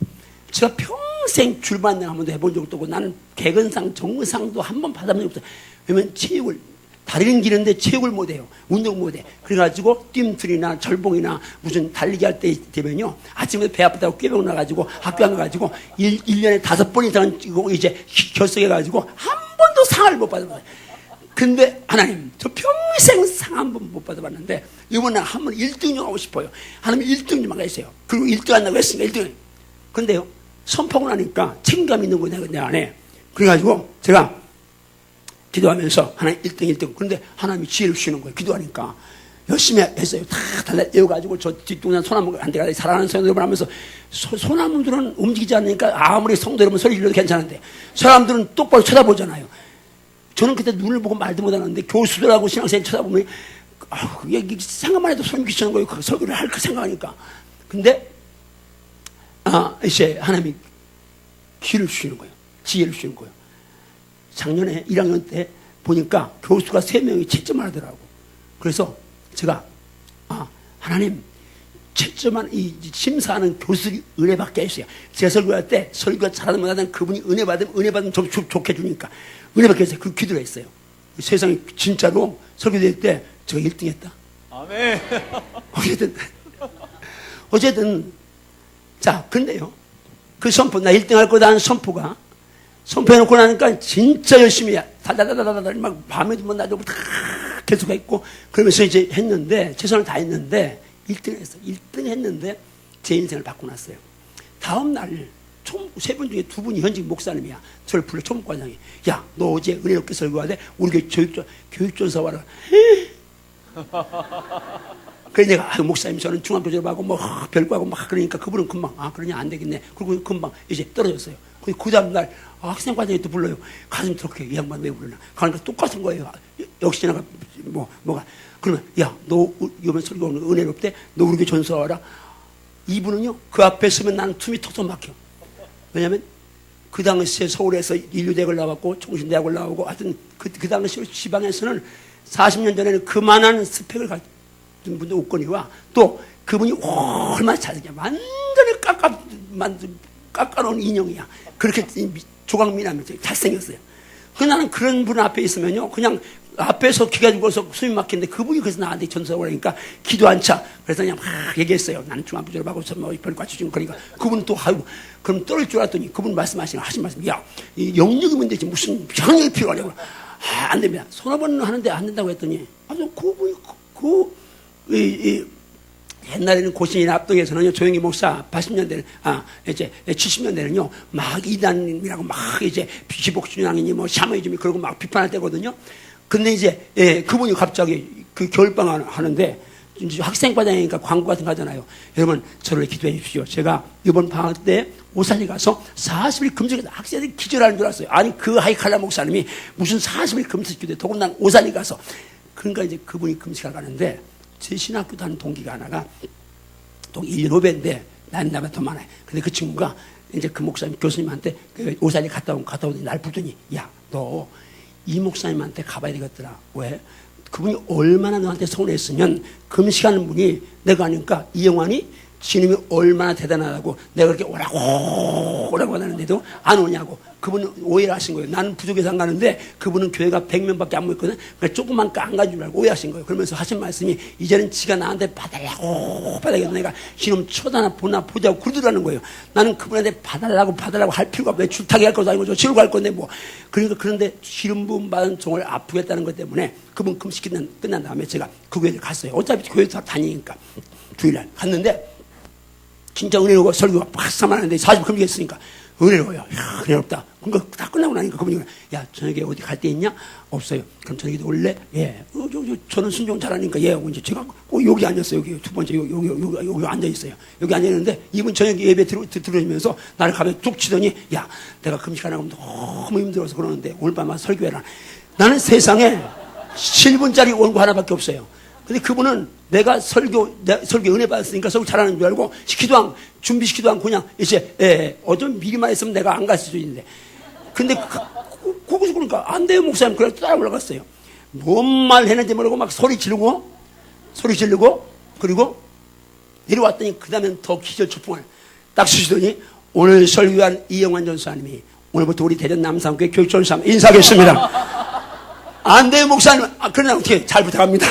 제가 평생 줄반내 한 번도 해본 적도 없고 나는 개근상, 정상도 한 번 받아본 적 없어요. 왜냐면 체육을 다리는 기는데 체육을 못해요. 운동 못해. 그래가지고 뜀틀이나 절봉이나 무슨 달리기 할 때 되면요. 아침에 배 아프다고 꾀병 나가지고 학교 안 가가지고 1년에 5번 이상 이제 결석해가지고 한 번도 상을 못 받아봤어요. 근데 하나님 저 평생 상 한 번 못 받아봤는데 이번에 한 번 1등 좀 하고 싶어요. 하나님 1등 좀 하게 했어요. 그리고 1등 한다고 했으니까 1등. 근데요 선포하고 나니까 책임감 있는 거 내 안에. 그래가지고 제가 기도하면서 하나님 1등. 그런데 하나님이 지혜를 주시는 거예요. 기도하니까. 열심히 했어요. 다 달래가지고 저 뒷동산 소나무한테 가서 사랑하는 성도 여러분 하면서 소나무들은 움직이지 않으니까 아무리 성도 여러분 소리 질러도 괜찮은데 사람들은 똑바로 쳐다보잖아요. 저는 그때 눈을 보고 말도 못하는데 교수들하고 신학생이 쳐다보면 그게 생각만 해도 소름 끼치는 거예요. 그 설교를 할 그 생각하니까. 근데 이제 하나님이 기회를 주시는 거예요. 지혜를 주시는 거예요. 작년에 1학년 때 보니까 교수가 3명이 채점을 하더라고. 그래서 제가 하나님 채점한 이 심사하는 교수들이 은혜 받게 해주세요. 제가 설교할 때 설교가 잘하는 못하는 그분이 은혜 받으면 좋게 해주니까 은혜 받게 해주세요. 그 기도를 했어요. 세상에 진짜로 설교될 때 제가 1등 했다. 아멘. 어쨌든 자 근데요 그 선포 나 1등 할 거다 하는 선포가 선포해놓고 나니까 진짜 열심히 달달달달달 막 밤에도 뭐 낮에도 다 계속했고 그러면서 이제 했는데 최선을 다했는데 1등 했어요. 1등 했는데 제 인생을 바꿔놨어요. 다음 날 세 분 중에 2분이 현직 목사님이야. 저를 불러 총무과장이 야 너 어제 은혜롭게 설교하되 우리 교육전사 와라. 그래서 내가 목사님 저는 중학교 졸업하고 뭐 별거하고 막 그러니까 그분은 금방 그러냐 안 되겠네. 그리고 금방 이제 떨어졌어요. 그 다음 날 학생과장이 또 불러요. 가슴 그렇게 이 양반 왜 부르나. 그러니까 똑같은 거예요. 역시 내가 뭐가 그러면 야 너 이번 설교 오늘 은혜롭대. 너 우리 교회 전사 와라. 이분은요 그 앞에 서면 나는 숨이 턱턱 막혀. 왜냐면 그 당시에 서울에서 인류대학을 나왔고 총신대학을 나오고 하여튼 그 당시 지방에서는 40년 전에는 그만한 스펙을 가진 분도 없거니와 또 그분이 얼마나 잘생겨 완전히 깎아놓은 인형이야. 그렇게 조각미남이 잘생겼어요. 나는 그런 분 앞에 있으면요 그냥 앞에서 기가 죽어서 숨이 막히는데 그분이 그래서 나한테 전수하고 그러니까 기도 안 차. 그래서 그냥 막 얘기했어요. 나는 중학교 졸업하고 별과치 중 그러니까 그분은 또 그럼 떨어질 줄 알았더니 그분 하신 말씀 야 이 영역이면 되지 무슨 병력이 필요하냐고. 안 됩니다. 손아버는 하는데 안 된다고 했더니 그분이 옛날에는 고신이나 합동에서는요 조용히 목사 80년대는 이제 70년대는요 막 이단이라고 막 이제 기복신앙이니 뭐 샤머니즘이 그러고 막 비판할 때거든요. 근데 이제 그분이 갑자기 그 겨울방학 하는데 이제 학생과장이니까 광고 같은 거 하잖아요. 여러분 저를 기도해 주십시오. 제가 이번 방학 때 오산에 가서 40일 금식해서 학생들이 기절하는 줄 알았어요. 아니 그 하이칼라 목사님이 무슨 40일 금식 기도해. 더군다나 오산에 가서 그러니까 이제 그분이 금식을 가는데 제 신학교 다니는 동기가 하나가 또 1년 후배인데 나보다 더 많아요. 근데 그 친구가 이제 그 목사님 교수님한테 그 오산에 갔다 오더니 날 부르더니 야 너 이 목사님한테 가봐야 되겠더라. 왜? 그분이 얼마나 너한테 서운했으면 금식하는 분이 내가 아니까 이영환이 주님이 얼마나 대단하다고 내가 그렇게 오라고 하는데도 안 오냐고. 그분은 오해를 하신 거예요. 나는 부족해서 안 가는데 그분은 교회가 100명밖에 안 모였거든. 그러니까 조금만 안 가는 줄 알고 오해하신 거예요. 그러면서 하신 말씀이 이제는 지가 나한테 받으려고 내가 주님 쳐다나 보나 보자고 그러더라는 거예요. 나는 그분한테 받으려고 할 필요가 왜 줄타기 할 것도 아니고 저 지르고 할 건데 뭐. 그러니까 그런데 기름 부음 받은 종을 아프겠다는 것 때문에 그분 금식 끝난 다음에 제가 그 교회를 갔어요. 어차피 교회 다 다니니까 주일날 갔는데 진짜 은혜로워. 설교가 팍 하는데 40분 금식했으니까 은혜로워요. 야, 은혜롭다. 그러니까 다 끝나고 나니까 그분이 야 저녁에 어디 갈 데 있냐? 없어요. 그럼 저녁에도 올래? 예. 저는 순종 잘하니까 예. 이제 제가 여기 앉았어요. 여기 두 번째 여기 앉아 있어요. 여기 앉아 있는데 이분 저녁 예배 들어주면서 나를 가볍게 툭 치더니 야 내가 금식하는 거 너무 힘들어서 그러는데 오늘 밤 와서 설교해라. 나는 세상에 7분짜리 원고 하나밖에 없어요. 근데 그분은 내가 설교 은혜 받았으니까 설교 잘하는 줄 알고 준비시키도 않고 그냥 이제 어좀 미리만 했으면 내가 안 갔을 수도 있는데 근데 거기서 그러니까 안 돼요 목사님. 그래서 따라 올라갔어요. 뭔 말 했는지 모르고 막 소리 지르고 그리고 내려왔더니 그 다음엔 더 기절초풍을 딱 쓰시더니 오늘 설교한 이영환 전사님이 오늘부터 우리 대전 남산교회 교육전사 인사하겠습니다. 안 돼요 목사님. 그러나 어떻게 잘 부탁합니다.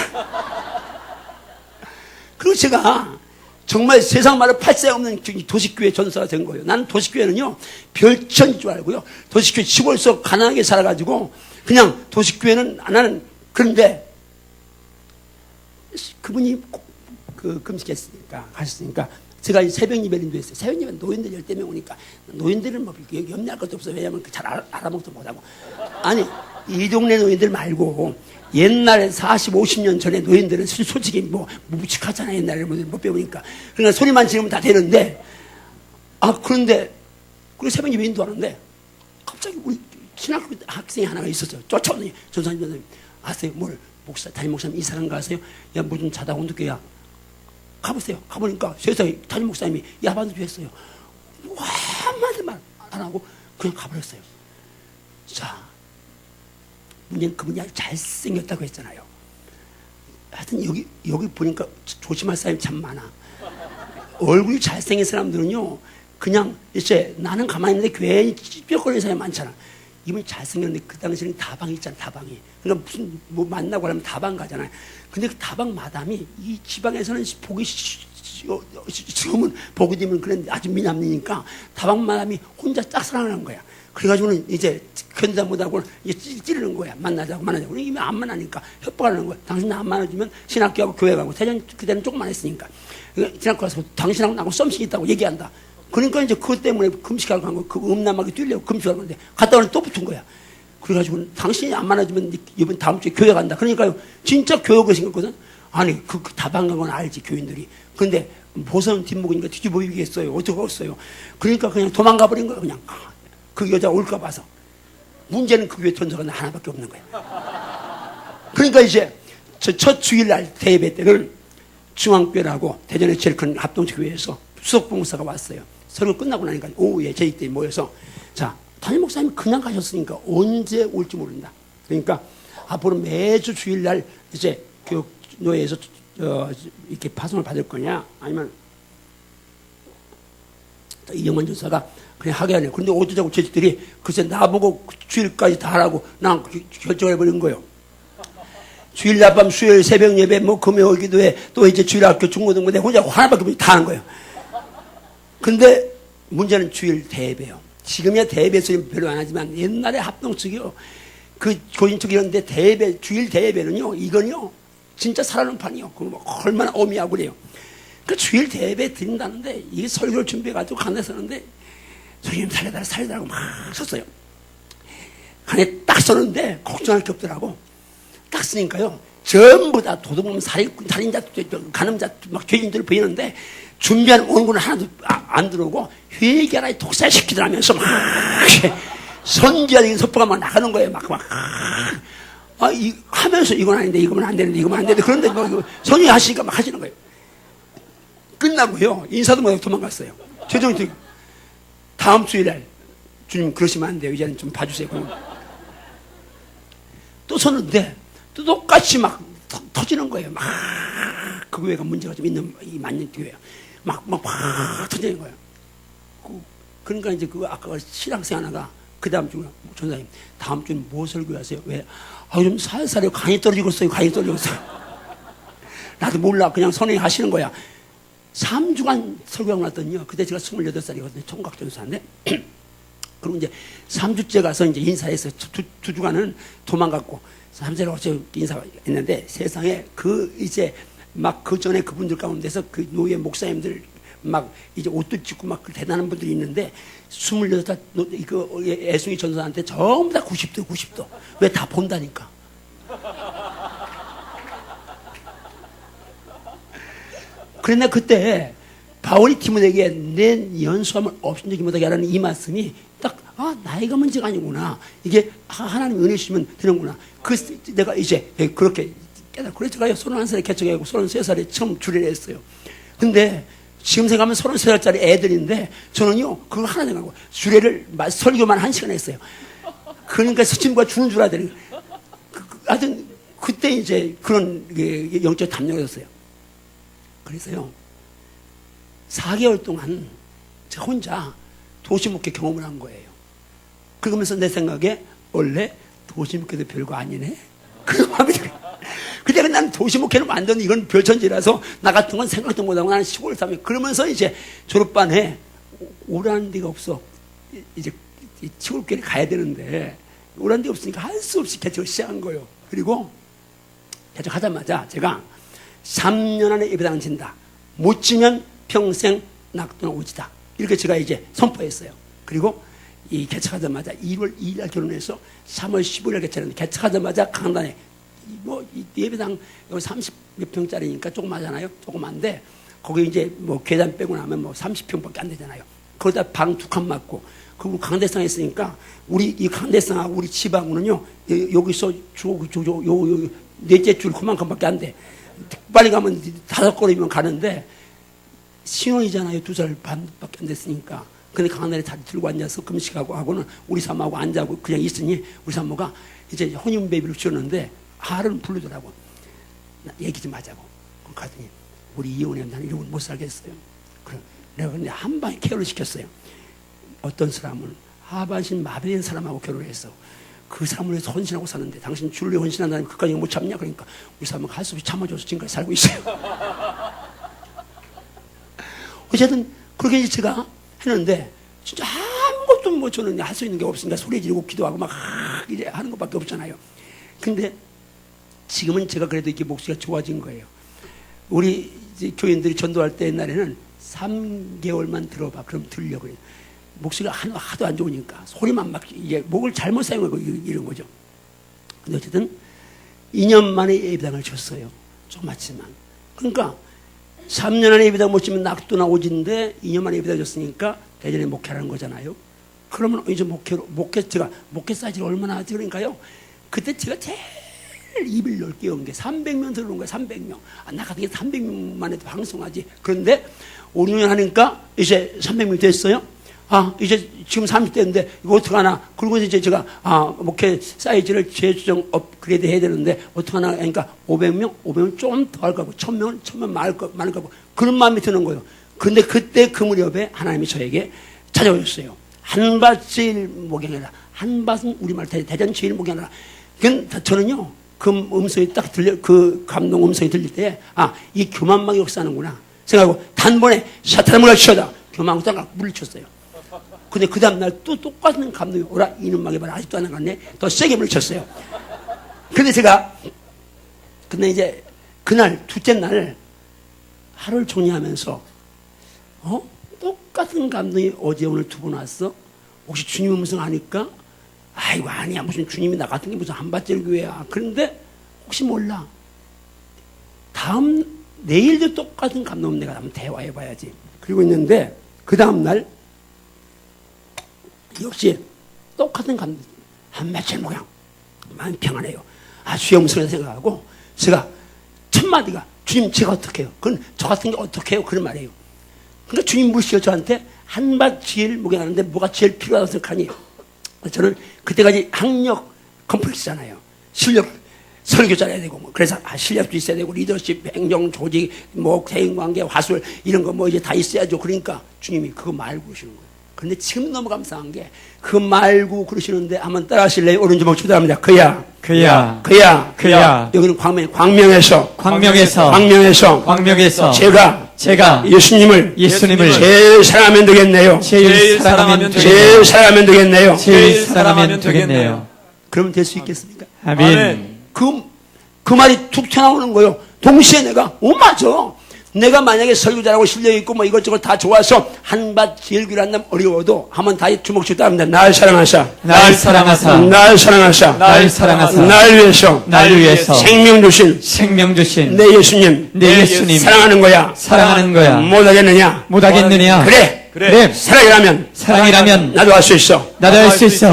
그리고 제가 정말 세상 말로 팔자 없는 도시교회 전사가 된 거예요. 나는 도시교회는요 별천인 줄 알고요. 도시교회 시골에서 가난하게 살아가지고 그냥 도시교회는 나는 그런데 그분이 그 금식했으니까 가셨으니까 제가 새벽 예배를 인도했어요. 새벽 예배 노인들 10명 오니까 노인들은 뭐 염려할 것도 없어요. 왜냐하면 잘 알아먹도 못하고. 아니 이 동네 노인들 말고 옛날에 40, 50년 전에 노인들은 솔직히 뭐 묵직하잖아. 옛날에 못 배우니까. 그러니까 소리만 지르면 다 되는데 그런데 그리고 새벽 예배 인도하는데 갑자기 우리 신학교 학생이 하나가 있었어요. 쫓아오더니 전사님 아세요? 뭘 담임 목사님 이 사람 가세요? 야 뭐 좀 자다 온두께야 가보세요. 가보니까 세상에 담임 목사님이 야반도 했어요. 한마디 말 안 하고 그냥 가버렸어요. 자, 문제는 그분이 아주 잘생겼다고 했잖아요. 하여튼 여기 보니까 조심할 사람이 참 많아. 얼굴이 잘생긴 사람들은요 그냥 이제 나는 가만히 있는데 괜히 삐걱거리는 사람이 많잖아. 이분이 잘생겼는데 그 당시에는 다방이 있잖아. 다방이. 그러니까 무슨 뭐 만나고 하면 다방 가잖아요. 근데 그 다방 마담이 이 지방에서는 보기 지금은 보기 되면 그런데 아주 미남이니까 다방 마담이 혼자 짝사랑하는 거야. 그래가지고는 이제 견디다 못하고 이제 찌르는 거야. 만나자고. 이미 안 만나니까 협박하는 거야. 당신 나 안 만나주면 신학교하고 교회 가고. 대전 그때는 조금만 했으니까. 신학교 가서 당신하고 나하고 썸씽 있다고 얘기한다. 그러니까 이제 그것 때문에 금식하고 간 거, 그 음란하게 뛰려고 금식하고 갔는데 갔다 오늘 또 붙은 거야. 그래가지고 당신이 안 만나주면 이번 다음 주에 교회 간다. 그러니까 진짜 교육을 생겼거든. 아니 그 다방 간 건 알지 교인들이. 근데 보선 뒷목이니까 뒤집어 입겠어요. 어떡하겠어요. 그러니까 그냥 도망가 버린 거야. 그냥 그 여자 올까 봐서. 문제는 그 교회 전사가 하나밖에 없는 거야. 그러니까 이제 첫 주일날 대예배 때를 중앙교회라고 대전의 제일 큰 합동교회에서 수석봉사가 왔어요. 설교 끝나고 나니까 오후에 저희 때 모여서 자 담임 목사님이 그냥 가셨으니까 언제 올지 모른다. 그러니까 앞으로 매주 주일날 이제 교육노예에서 이렇게 파송을 받을 거냐 아니면 이영환 전사가 그냥 하게 하네요. 그런데 어쩌자고 제자들이 글쎄 나보고 주일까지 다 하라고 난 결정을 해버린 거예요. 주일 낮밤 수요일 새벽 예배 뭐 금요일 기도회 또 이제 주일 학교 중고등부대 혼자 하나밖에 다 하는 거예요. 근데 문제는 주일 대예배요. 지금이야 대예배 소리 별로 안 하지만 옛날에 합동 측이요. 그 교인 측 이런데 대예배 주일 대예배는요. 이건요. 진짜 살아는 판이요. 그 얼마나 어미하고 그래요. 그 주일 대예배 드린다는데 이게 설교를 준비해가지고 간에 서는데 주님 살려달라고 막 섰어요. 간에 딱 서는데 걱정할 게 없더라고. 딱 쓰니까요. 전부 다 도둑놈 살인자, 간음자 막 죄인들 보이는데 준비한 원고는 하나도 안 들어오고 회개하라 독사시키더라면서 막 선지자적인 선포가 막 나가는 거예요. 하면서 이건 아닌데 이거면 안 되는데 이거면 안 되는데 그런데 뭐 선이 하시니까 막 하시는 거예요. 끝나고요. 인사도 못하고 도망갔어요. 최종적으로 다음 주일날 주님 그러시면 안 돼요. 이제는 좀 봐주세요. 또 섰는데 또 똑같이 막 터지는 거예요. 막 그 교회가 문제가 좀 있는 이 만년 교회야. 막 터지는 거예요. 그러니까 이제 그 아까 신학생 하나가 그 다음 주에 전사님 다음 주는 뭐 설교하세요? 왜? 요즘 살살이 간이 떨어지고 있어요. 간이 떨어지고 있어요. 나도 몰라. 그냥 선생님이 하시는 거야. 3주간 설교하고 났더니요. 그때 제가 28살이거든요. 총각전사인데. 그리고 이제 3주째 가서 이제 인사해서 두 주간은 도망갔고 3주째 가서 인사했는데 세상에 그 이제 막 그 전에 그분들 가운데서 그 노예 목사님들 막 이제 옷도 찢고 막 대단한 분들이 있는데 28살 그 애송이 전사한테 전부 다 90도. 왜 다 본다니까. 그런데 그때 바울이 디모데에게 내 연수함을 없인 적이 못하게 하라는 이 말씀이 딱 나이가 문제가 아니구나. 이게 하나님 은혜 주시면 되는구나. 내가 이제 그렇게 깨닫고 그래서 제가 31살에 개척하고 33살에 처음 주례를 했어요. 근데 지금 생각하면 33살짜리 애들인데 저는요 그걸 하나 생각하고 주례를 설교만 1시간 했어요. 그러니까 스님과 주는 줄 알더니 하여튼 그때 이제 그런 영적 담력이었어요. 그래서요 4개월 동안 제가 혼자 도시목회 경험을 한 거예요. 그러면서 내 생각에 원래 도시목회도 별거 아니네. 그런 마음이 들어요. 그때 난 도시목회는 완전 이건 별천지라서 나 같은 건 생각도 못하고 나는 시골 사람이에요. 그러면서 이제 졸업반에 오라는 데가 없어. 이제 시골교회 가야 되는데 오라는 데 없으니까 할 수 없이 개척을 시작한 거예요. 그리고 개척하자마자 제가 3년 안에 예배당을 진다. 못 지면 평생 낙도나 오지다. 이렇게 제가 이제 선포했어요. 그리고 이 개척하자마자 2월 2일 날 결혼해서 3월 15일 개척했는데 개척하자마자 강단에 이 예배당 여기 30몇 평짜리니까 조그마잖아요. 조그만데 거기 이제 뭐 계단 빼고 나면 뭐 30평밖에 안 되잖아요. 거기다 방 2칸 맞고 그리고 강대상에 있으니까 우리 이 강대상하고 우리 집하고는요 여기서 요 넷째 줄 그만큼밖에 안 돼. 빨리 가면 5걸음이면 가는데 신혼이잖아요. 2살 반밖에 안 됐으니까. 근데 강단에 다리 들고 앉아서 금식하고 하고는 우리 사모하고 앉아고 그냥 있으니 우리 사모가 이제 혼인 베이비를 주었는데 하루는 부르더라고. 얘기 좀 하자고. 그러더니 우리 이혼했는데 나는 이러고 못 살겠어요. 그럼 내가 근데 한 방에 케어를 시켰어요. 어떤 사람은 하반신 마비된 사람하고 결혼을 했어. 그 사람을 위해서 헌신하고 사는데 당신 주를 위해 헌신한다면 그까지 못 참냐? 그러니까 우리 사람은 할 수 없이 참아줘서 지금까지 살고 있어요. 어쨌든 그렇게 이제 제가 했는데 진짜 아무것도 뭐 저는 할 수 있는 게 없으니까 소리 지르고 기도하고 막 이제 하는 것밖에 없잖아요. 근데 지금은 제가 그래도 이렇게 목소리가 좋아진 거예요. 우리 이제 교인들이 전도할 때 옛날에는 3개월만 들어봐. 그럼 들려 그래요. 목소리가 하도 안 좋으니까 소리만 막 이게 목을 잘못 사용하고 이런 거죠. 근데 어쨌든 2년 만에 예배당을 줬어요. 조그맣지만. 그러니까 3년 안에 예배당 못 지면 낙도나 오진데 2년 만에 예배당 줬으니까 대전에 목회하는 거잖아요. 그러면 이제 제가 목회 사이즈가 얼마나 하지 그러니까요. 그때 제가 제일 입을 넓게 연 게 300명 들어온 거예요. 300명. 나 같은 게 300명만 해도 방송하지. 그런데 5, 6년 하니까 이제 300명 됐어요. 이제 지금 30대인데 이거 어떡하나. 그리고 이제 제가 목회 사이즈를 재조정 업그레이드 해야 되는데 어떡하나. 그러니까 500명 좀 더 할까 고 1000명 많을까 고 그런 마음이 드는 거예요. 근데 그때 그 무렵에 하나님이 저에게 찾아오셨어요. 한 밭을 목양해라. 한 밭은 우리말 대전 주일 목양해라. 저는요 그 음성이 딱 그 감동 음성이 들릴 때 이 교만망이 역사하는구나 생각하고 단번에 사탄을 물러치워다 교만하고 딱 물리쳤어요. 근데 그 다음날 또 똑같은 감동이 오라 이놈 막이 봐라 아직도 안 나갔네. 더 세게 물리쳤어요. 근데 이제 그날 둘째 날 하루를 정리하면서 똑같은 감동이 어제 오늘 두 번 왔어. 혹시 주님 음성 아니까? 아이고 아니야 무슨 주님이 나 같은 게 무슨 한밭절 교회야. 그런데 혹시 몰라 내일도 똑같은 감동 내가 한번 대화해봐야지. 그리고 있는데 그 다음날 역시 똑같은 감동 한 며칠 모양 마음이 평안해요. 주의 음성을 생각하고 제가 첫 마디가 주님 제가 어떻게 해요? 그건 저 같은 게 어떻게 해요? 그런 말이에요. 그러니까 주님 물으시고 저한테 한밭 지혜를 목양하는데 뭐가 제일 필요하다고 생각하니? 저는 그때까지 학력 컴플렉스잖아요. 실력 설교 잘해야 되고 뭐 그래서 실력도 있어야 되고 리더십, 행정, 조직, 뭐 대인관계, 화술 이런 거 뭐 이제 다 있어야죠. 그러니까 주님이 그거 말고 그러시는 거예요. 그런데 지금 너무 감사한 게 그거 말고 그러시는데 한번 따라하실래요? 오른쪽 목 축도합니다. 그야 여기는 광명에서 제가 예수님을 제일 사랑하면 되겠네요. 제일 사랑하면 되겠네요. 그러면 될 수 있겠습니까? 아멘. 그 말이 툭 튀어나오는 거예요. 동시에 내가 맞아. 내가 만약에 설교 잘하고 실력 있고 뭐 이것저것 다 좋아서 한밭 지을기로 한다면 어려워도 한번 다 주먹 쥐고 따릅니다. 날 사랑하사 날 위해서 생명 주신 내 예수님 사랑하는 거야. 못하겠느냐? 그래. 사랑이라면 나도 할 수 있어.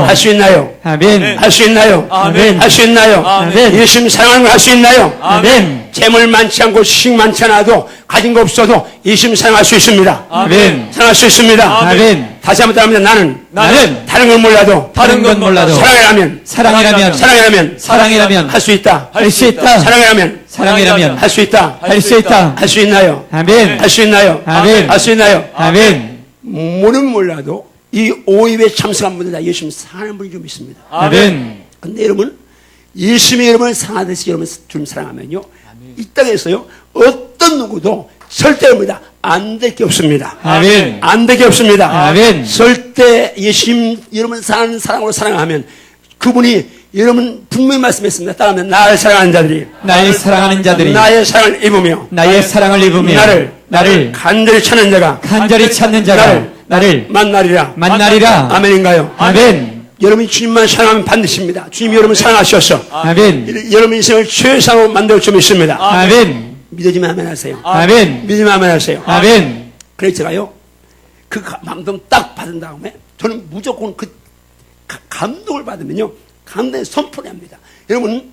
할 수 있나요? 아멘. 할 수 있나요? 아멘. 할 수 있나요? 아멘. 예수님 사랑하는 거 할 수 있나요? 아멘. 재물 많지 않고 지식 많지 않아도 가진 거 없어도 예수님 사랑할 수 있습니다. 아멘. 사랑할 수 있습니다. 아멘. 다시 한번 따릅니다. 나는 다른 건 몰라도 사랑이라면 할 수 있다. 사랑이라면 할 수 있다. 할 수 있나요? 아멘. 할 수 있나요? 아멘. 할 수 있나요? 아멘. 모르면 몰라도 이 오입에 참석한 분들 다 예수님 사랑하는 분이 좀 있습니다. 아멘. 근데 여러분 예수님이 여러분을 사랑하듯이 여러분 주님 사랑하면요 이 땅에서요 어떤 누구도 절대 여러분이다 안 될 게 없습니다. 아멘. 안 될 게 없습니다. 아멘. 절대 예수님 여러분 사랑하는 사랑으로 사랑하면 그분이 여러분 분명히 말씀했습니다. 따라하면 나를 사랑하는 자들이 나의 사랑을 입으며 나를 간절히 찾는 자가 나를 만나리라. 아멘인가요? 아멘. 여러분이 주님만 사랑하면 반드시입니다. 주님이 여러분 사랑하셔서 아멘. 여러분 인생을 최상으로 만들 줄 믿습니다. 아멘. 믿어지면 아멘 하세요. 아멘. 믿으면 아멘 하세요. 아멘. 그래서 제가요 그 감동 딱 받은 다음에 저는 무조건 그 감동을 받으면요 감동에 선포를 합니다. 여러분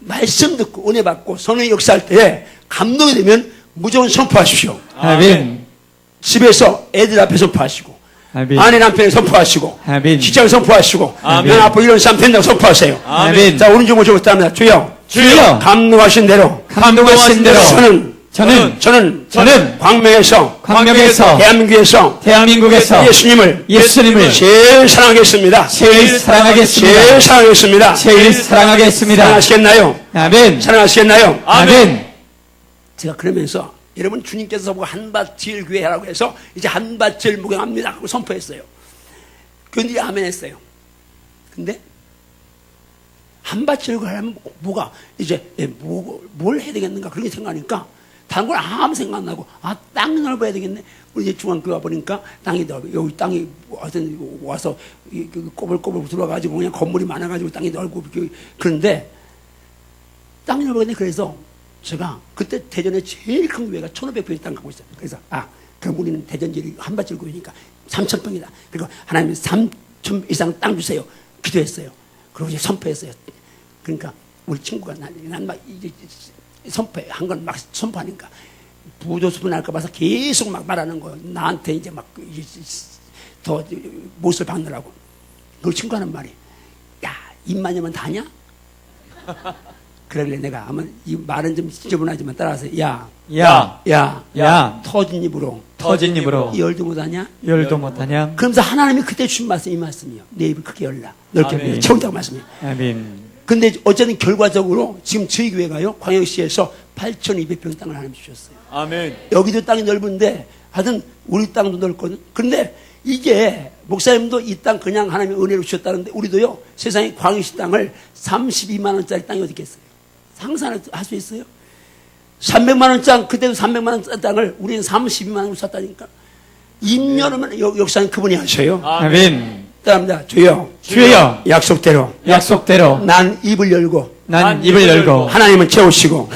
말씀 듣고 은혜 받고 선의 역사할 때 감동이 되면 무조건 선포하십시오. 아멘. 집에서 애들 앞에 선포하시고 아멘. 아내 남편에 선포하시고 아멘. 직장에 선포하시고 아멘. 난 앞으로 이런 삶 된다고 선포하세요. 아멘. 자 오른쪽 모시고 따릅니다. 주여 감동하신 대로 저는 광명에서 대한민국에서 예수님을 제일 사랑하겠습니다. 사랑하시겠나요? 아멘. 사랑하시겠나요? 아멘. 제가 그러면서 여러분 주님께서 보고 한밭질 교회라고 해서 이제 한밭질 목양합니다 하고 선포했어요. 그런데 아멘 했어요. 근데 한밭질 교회하면 뭐가 이제 뭘 해야 되겠는가 그렇게 생각하니까 다른 건 아무 생각 안 나고 땅이 넓어야 되겠네. 우리 이제 중앙교회 와보니까 땅이 넓어. 여기 땅이 하여튼 와서 꼬불꼬불 들어와가지고 그냥 건물이 많아가지고 땅이 넓고 그런데 땅이 넓어야 그래서 제가 그때 대전에 제일 큰 교회가 1,500평의 땅 갖고 있어요. 그래서 그럼 우리는 대전지리 한밭질 교회니까 3,000평이다. 그리고 하나님 3,000 이상 땅 주세요. 기도했어요. 그리고 이제 선포했어요. 그러니까 우리 친구가 난 막 이제 선포한 건 막 선포하니까 부도수분 할까 봐서 계속 막 말하는 거예요. 나한테 이제 막 더 못을 박느라고. 그 친구 하는 말이 야 입만 열면 다냐? 그러길래 내가 아마 이 말은 좀 지저분하지만 따라서 야 터진 입으로 열도 못하냐? 그러면서 하나님이 그때 주신 말씀 이 말씀이요. 내 입을 크게 열라. 넓게 채운다고 말씀이에요. 아멘. 근데 어쨌든 결과적으로 지금 저희 교회가요 광역시에서 8,200평 땅을 하나님 주셨어요. 아멘. 여기도 땅이 넓은데 하여튼 우리 땅도 넓거든. 그런데 이게 목사님도 이 땅 그냥 하나님의 은혜로 주셨다는데 우리도요 세상에 광역시 땅을 32만 원짜리 땅이 어디 있겠어요? 상상할 수 있어요? 300만 원짜리 그때도 300만 원짜리 땅을 우리는 32만 원으로 샀다니까. 입열하면 역사는 그분이 하셔요. 아멘. 따라합니다. 주여 약속대로 난 입을 열고 하나님은 채우시고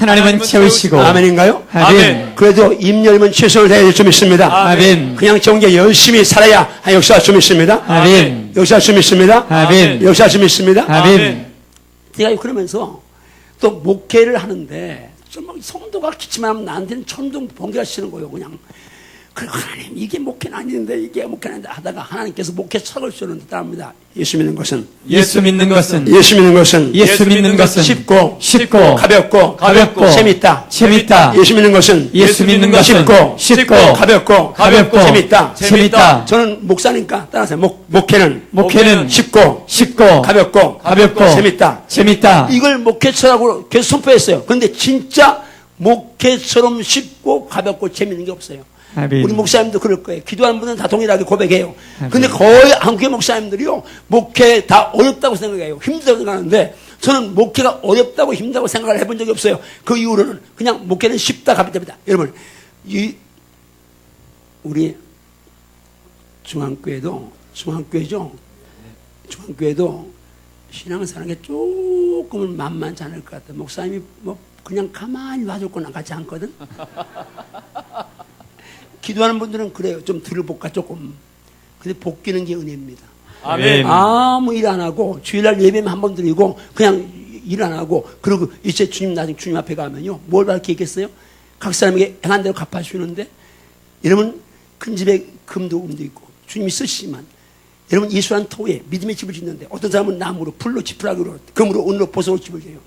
아멘인가요? 아멘. 그래도 입 열면 최선을 다해야 좀 있습니다. 아멘. 그냥 정계 열심히 살아야 역사할 수 있습니다. 아멘. 역사할 수 있습니다. 아멘. 역사할 수 있습니다. 아멘. 제가 그러면서 또 목회를 하는데 좀 성도가 기침하면 나한테는 천둥 번개가 치는 거예요. 그냥 그리고 하나님 이게 목회는 아닌데 이게 목회는 아닌데 하다가 하나님께서 목회 철학을 주는 듯합니다. 예수 믿는 것은 예수 믿는 것은 예수 믿는 것은 예수 믿는 것은 쉽고 쉽고 가볍고 재밌다. 재밌다. 예수 믿는 것은 예수 믿는 것은 쉽고 가볍고 재밌다. 재밌다. 저는 목사니까 따라서 목회는 쉽고 가볍고 재밌다. 이걸 목회 철학으로 계속 선포했어요. 그런데 진짜 목회처럼 쉽고 가볍고 재밌는 게 없어요. 아멘. 우리 목사님도 그럴 거예요. 기도하는 분은 다 동일하게 고백해요. 근데 거의 한국의 목사님들이요, 목회 다 어렵다고 생각해요. 힘들다고 생각하는데, 저는 목회가 어렵다고 힘들다고 생각을 해본 적이 없어요. 그 이후로는 그냥 목회는 쉽다, 가볍다. 여러분, 우리 중앙교회도 신앙생활하는 게 조금은 만만치 않을 것 같아요. 목사님이 뭐 그냥 가만히 놔줄 거나 같지 않거든. 기도하는 분들은 그래요. 좀 들어볼까 조금. 근데 복귀는 게 은혜입니다. 아멘. 아무 일 안 하고 주일날 예배만 한 번 드리고 그냥 일 안 하고 그리고 이제 주님 나중에 주님 앞에 가면요 뭘 밝히겠어요? 각 사람에게 행한 대로 갚아주는데 여러분 큰 집에 금도 은도 있고 주님이 쓰시지만 여러분 예수란 토에 믿음의 집을 짓는데 어떤 사람은 나무로 불로 지푸라기로 금으로 은으로 보석으로 집을 지어요.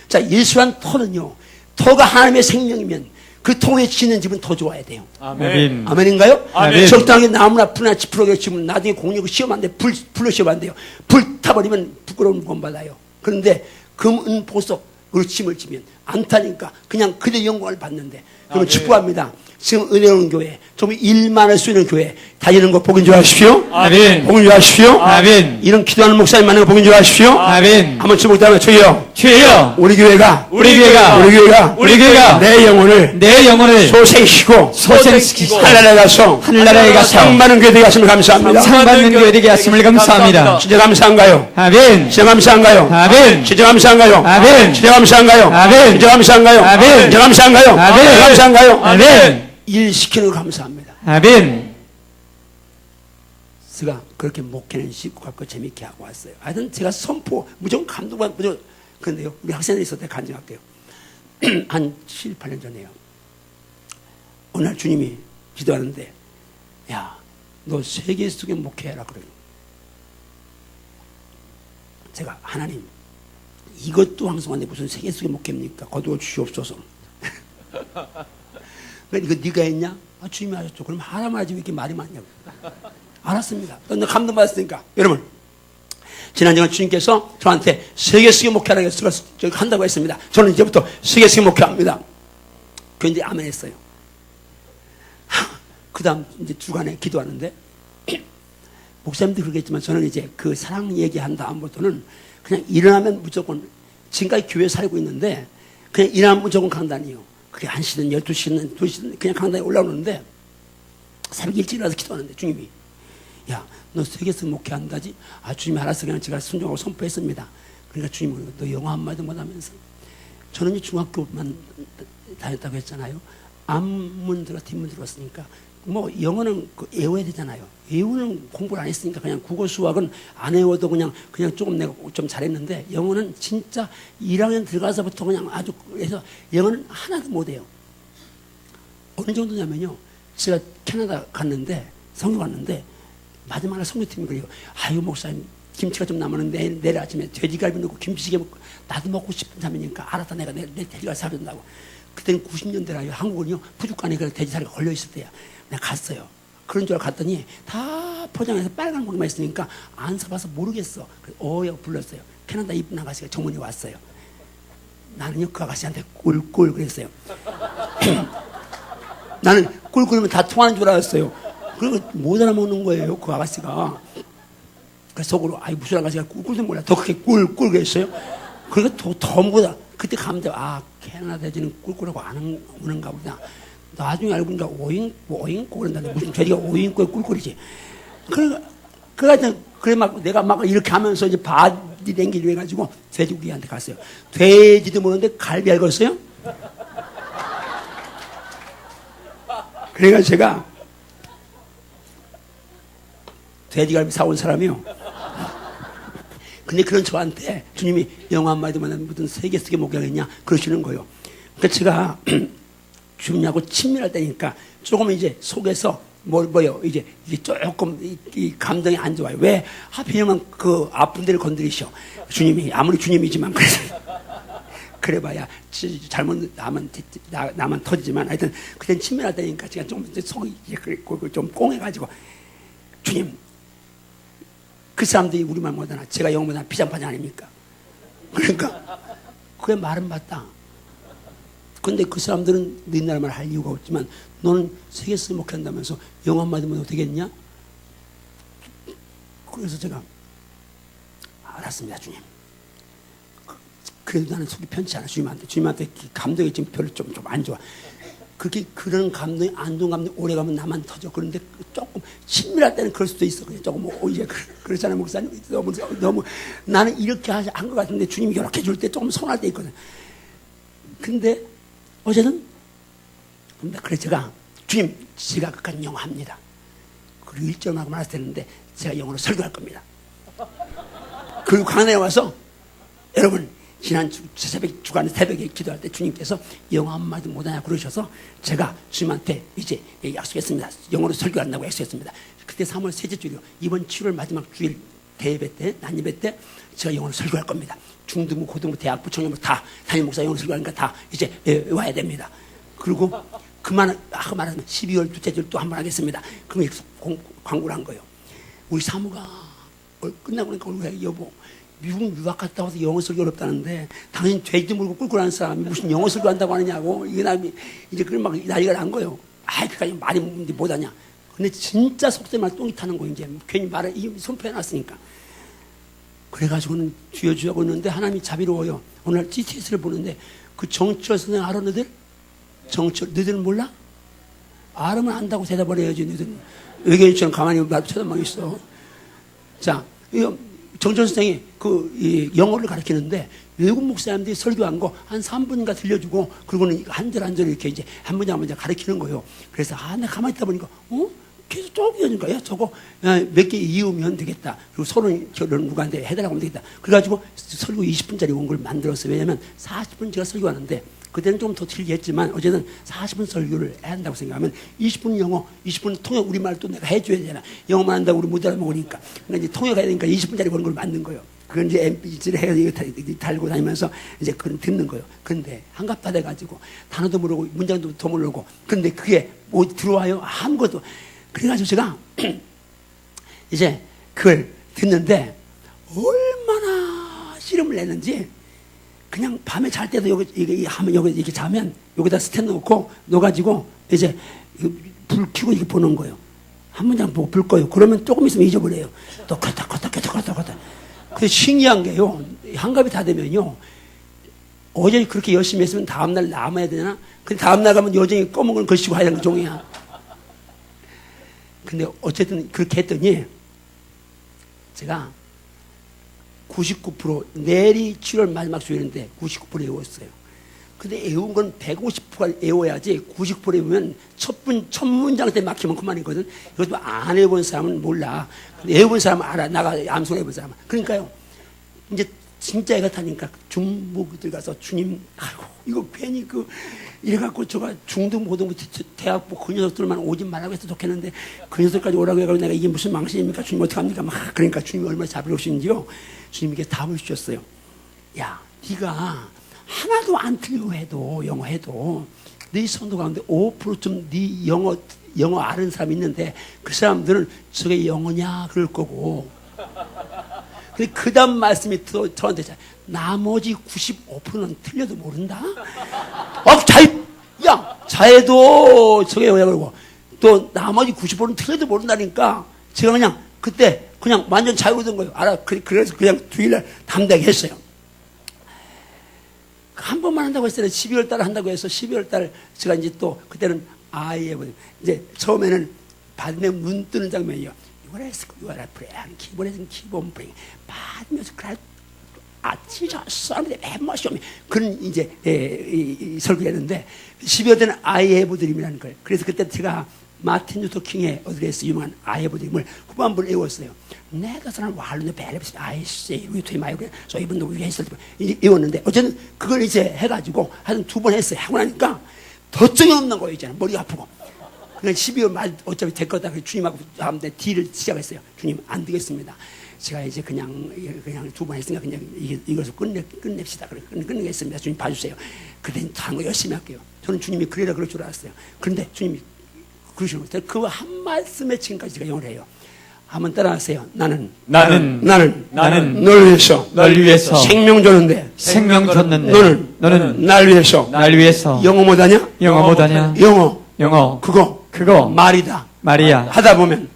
자 예수란 토는요 토가 하나님의 생명이면 그 토에 짓는 집은 더 좋아야 돼요. 아멘. 아멘인가요? 아멘. 적당히 나무나 풀이나 지푸라기로 집으면 나중에 공력을 시험하는데 불로 시험한대요. 불 타버리면 부끄러운 구원받아요. 그런데 금, 은, 보석으로 짐을 지면 안 타니까 그냥 그대 영광을 받는데 그러면 축복합니다. 지금 은혜로운 교회, 좀 일만 할 수 있는 교회 다니는 거 복인 줄 아십시오. 아멘. 복인 줄 아십시오. 아멘. 이런 기도하는 목사님 많은 거 복인 줄 아십시오. 아멘. 한번 주목하면 주여 우리 교회가 내 영혼을 소생시키고 하늘나라에 가서 상 받는 교회 되게 하심을 감사합니다. 상 받는 교회 되게 하심을 감사합니다. 진짜 감사한가요? 아멘. 진짜 감사한가요? 아멘. 진짜 감사한가요? 아멘. 진짜 감사한가요? 아멘. 진짜 감사한가요? 아멘. 진짜 감사한가요? 아멘. 진짜 감사한가요? 아멘. 일 시키는 거 감사합니다. 아멘. 제가 그렇게 목회는 쉽고 갖고 재밌게 하고 왔어요. 하여튼 제가 선포 무조건 감동만 무조건 그런데요. 우리 학생들이 있을 때 간증할게요. 한 7, 8년 전에요. 어느 날 주님이 기도하는데 야, 너 세계 속에 목회해라 그래요. 제가 하나님 이것도 황송한데 무슨 세계 속에 목회입니까? 거두어 주시옵소서. 이거 네가 했냐? 아, 주님이 하셨죠. 그럼 하라면 하지 왜 이렇게 말이 많냐고. 알았습니다. 너 감동받았으니까. 여러분, 지난주에 주님께서 저한테 세계 속에 목회하라고 한다고 했습니다. 저는 이제부터 세계 속에 목회합니다. 그런데 아멘 했어요. 그 다음 이제 주간에 기도하는데, 목사님도 그러겠지만 저는 이제 그 사랑 얘기한 다음부터는 그냥 일어나면 무조건 지금까지 교회 살고 있는데 그냥 일어나면 무조건 강단이에요. 그게 1시든 12시든 2시든 그냥 강단에 올라오는데 새벽 일찍 일어나서 기도하는데 주님이 야, 너 세계에서 목회한다지? 아, 주님이 알아서 그냥 제가 순종하고 선포했습니다. 그러니까 주님이 너 영어 한마디도 못하면서 저는 중학교만 다녔다고 했잖아요. 앞문 들어 뒷문 들었으니까 뭐 영어는 외워야 되잖아요. 외우는 공부를 안 했으니까 그냥 국어 수학은 안 외워도 그냥 조금 내가 좀 잘했는데 영어는 진짜 1학년 들어가서부터 그냥 아주 그래서 영어는 하나도 못해요. 어느 정도냐면요. 제가 캐나다 갔는데 성교 갔는데 마지막에 성교팀이 그래요. 아유 목사님 김치가 좀 남았는데 내일 아침에 돼지갈비 넣고 김치찌개 먹고 나도 먹고 싶은 사람이니까 알았다 내가 내 돼지갈비 사준다고. 그때는 90년대라요. 한국은요 푸주간에 그 돼지살이가 걸려있을 때야. 내가 갔어요. 그런 줄 알고 갔더니 다 포장해서 빨간 고기만 있으니까 안 사봐서 모르겠어. 어여 불렀어요. 캐나다 이쁜 아가씨가 정문에 왔어요. 나는요 그 아가씨한테 꿀꿀 그랬어요. 나는 꿀꿀이면 다 통하는 줄 알았어요. 그리고 못 알아먹는 거예요 그 아가씨가. 그래서 속으로 아이 무슨 아가씨가 꿀꿀도 몰라. 더 크게 꿀꿀 그랬어요. 그리고 더 못하. 그때 감자 아 캐나다 돼지는 꿀꿀하고 안 오는가 보다. 나중에 알고 보니까 오잉꼬 그런다는데 무슨 돼지가 오잉꼬에 꿀꿀이지. 그래 막 내가 막 이렇게 하면서 이제 바디 랭귀지로 해가지고 돼지고기한테 갔어요. 돼지도 모르는데 갈비 알겠어요? 그러니까 제가 돼지갈비 사온 사람이요. 근데 그런 저한테 주님이 영어 한마디만 하면 무슨 세계 속에 목회하겠냐 그러시는 거예요. 그러니까 제가 주님하고 친밀할 때니까 조금 이제 속에서 뭐요 이제 조금 이 감정이 안 좋아요. 왜 하필이면 그 아픈 데를 건드리셔. 주님이 아무리 주님이지만 그래봐야 잘못 나만 터지지만 하여튼 그땐 친밀할 때니까 제가 좀 속이 좀 꽁해가지고 주님 그 사람들이 우리말 못하나 제가 영어 못하나 비장판장 아닙니까? 그러니까 그게 말은 맞다. 근데 그 사람들은 네 나라 말 할 이유가 없지만 너는 세계에서 목회한다면서 영어 한마디 못 되겠냐? 그래서 제가 알았습니다 주님. 그래도 나는 속이 편치 않아 주님한테 감동이 지금 별로 좀 안 좋아. 그렇게 그런 감동이 안 좋은 감동이 오래 가면 나만 터져. 그런데 조금 친밀할 때는 그럴 수도 있어. 그냥 조금 이제 그렇잖아요 목사님. 너무 나는 이렇게 한 것 같은데 주님이 이렇게 줄 때 조금 손할 때 있거든. 근데 어제는 그래서 제가 주님 제가 끝까지 영어 합니다. 그리고 1절하고 말았을 때는데 제가 영어로 설교할 겁니다. 그리고 강단에 와서 여러분 지난 주간 새벽에 기도할 때 주님께서 영어 한마디 못하냐 그러셔서 제가 주님한테 이제 약속했습니다. 영어로 설교한다고 약속했습니다. 그때 3월 셋째 주일이요. 이번 7월 마지막 주일 대예배 때 난예배 때 제가 영어로 설교할 겁니다. 중등부, 고등부, 대학부, 청년부 다 담임 목사 영어로 설교하니까 다 이제 와야 됩니다. 그리고 아까 말하면 12월 둘째 주일 또 한 번 하겠습니다. 그럼 이렇게 광고를 한 거예요. 우리 사모가 끝나고 나니까 우리 여보 미국 유학 갔다 와서 영어 설교 어렵다는데 당신 돼지 물고 꿀꿀하는 사람이 무슨 영어 설교 한다고 하느냐고 이게 이제 그런 막 난리가 난 거예요. 그까지 말이 못하냐. 근데 진짜 속된 말 똥이 타는 거예요. 이제 괜히 말을 손펴놨으니까. 그래가지고는 주여주여하고 있는데 하나님이 자비로워요. 오늘 GTS를 보는데 그 정철 선생 알아 너희들? 정철 너희들은 몰라? 알으면 안다고 대답을 해야지 너희들은. 의견이처럼 가만히 나 쳐다만 있어. 자 정철 선생이 이 영어를 가르치는데 외국 목사님들이 설교한 거 한 3분인가 들려주고 그리고는 한 절 한 절 이렇게 이제 한 문장 한 문장 가르치는 거예요. 그래서 내가 가만히 있다 보니까 계속 쪼개니까 야 저거 몇 개 이으면 되겠다. 그리고 서로 저런 누구한테 해달라고 하면 되겠다. 그래가지고 설교 20분짜리 원고를 만들었어요. 왜냐하면 40분 제가 설교하는데 그때는 좀 더 길게 했지만 어제는 40분 설교를 해야 한다고 생각하면 20분 영어, 20분 통역 우리말도 내가 해줘야 되나. 영어만 한다고 우리 못 알아먹으니까. 그러니까 이제 통역해야 되니까 20분짜리 원고를 만든 거예요. 그건 이제 MPG를 해가지고 달고 다니면서 이제 그걸 듣는 거예요. 근데 한갑다 돼가지고 단어도 모르고 문장도 더 모르고 근데 그게 뭐 들어와요? 아무것도. 그래가지고 제가 이제 그걸 듣는데 얼마나 씨름을 냈는지 그냥 밤에 잘 때도 여기 하면 여기 이렇게 자면 여기다 스탠드 놓고 넣어가지고 이제 불 켜고 이렇게 보는 거예요. 한 문장 보고 불 거예요. 그러면 조금 있으면 잊어버려요. 또 걷다. 근데 신기한 게요. 한갑이 다 되면요. 어제 그렇게 열심히 했으면 다음날 남아야 되나? 근데 다음날 가면 여전히 검은 걸 걸치고 하야 하는 종이야. 근데 어쨌든 그렇게 했더니 제가 99% 내일이 7월 마지막 주일인데 99% 외웠어요. 근데 외운 건 150%가 외워야지 90% 외우면 첫 문장 때 막히면 그만이거든. 이것도 안 외워본 사람은 몰라. 근데 외워본 사람은 알아. 나가 암송해 본 사람은. 그러니까요. 이제 진짜 애가 타니까 중부들 가서 주님 아이고 이거 괜히 이래갖고 저가 중등 고등부 대학부 그 녀석들만 오지 말라고 해서 좋겠는데 그 녀석까지 오라고 해가지고 내가 이게 무슨 망신입니까? 주님 어떡합니까? 막 그러니까 주님이 얼마나 자비로우신지요. 주님께 답을 주셨어요. 야 네가 하나도 안 틀리고 해도 영어 해도 네 성도 가운데 5%쯤 네 영어 아는 사람이 있는데 그 사람들은 저게 영어냐 그럴 거고 근데 그 다음 말씀이 저한테 나머지 95%는 틀려도 모른다? 자해도 저게 뭐야 그러고 또 나머지 90%는 틀려도 모른다니까 제가 그냥 그때 그냥 완전 자유로운 거예요. 그래서 그냥 주일날 담대하게 했어요. 한 번만 한다고 했어요. 12월 달에 한다고 해서 12월 달 제가 이제 또 그때는 이제 처음에는 받으면 눈 뜨는 장면이요. You are praying, keep on praying. 받으면서 진짜 사람들이 멤버시오미 그런 이제 설교했는데 12월 때는 I have dream이라는 거예요. 그래서 그때 제가 마틴 루터 킹의 어드레스 유명한 I have dream을 후반부를 외웠어요. 내가 사람 와르는 벨레스 I say we to my brain. So even though we 했을 때 외웠는데 어쨌든 그걸 이제 해가지고 한 2번 했어요. 하고 나니까 도증이 없는 거예요. 있잖아. 머리 아프고. 그냥 12월 말 어차피 될 거다. 주님하고 하는데 딜을 시작했어요. 주님 안 되겠습니다. 제가 이제 그냥 두 번 했으니까 그냥 이것을 끝냅시다. 그래 끝내겠습니다. 주님 봐주세요. 그래 다른 거 열심히 할게요. 저는 주님이 그래라 그럴 줄 알았어요. 그런데 주님이 그러시는 거예요. 그 한 말씀에 지금까지 제가 영을 해요. 한번 따라하세요. 나는 널 위해서 생명 줬는데 너는 날 위해서 영어 못하냐? 영어 그거 말이야 하다 보면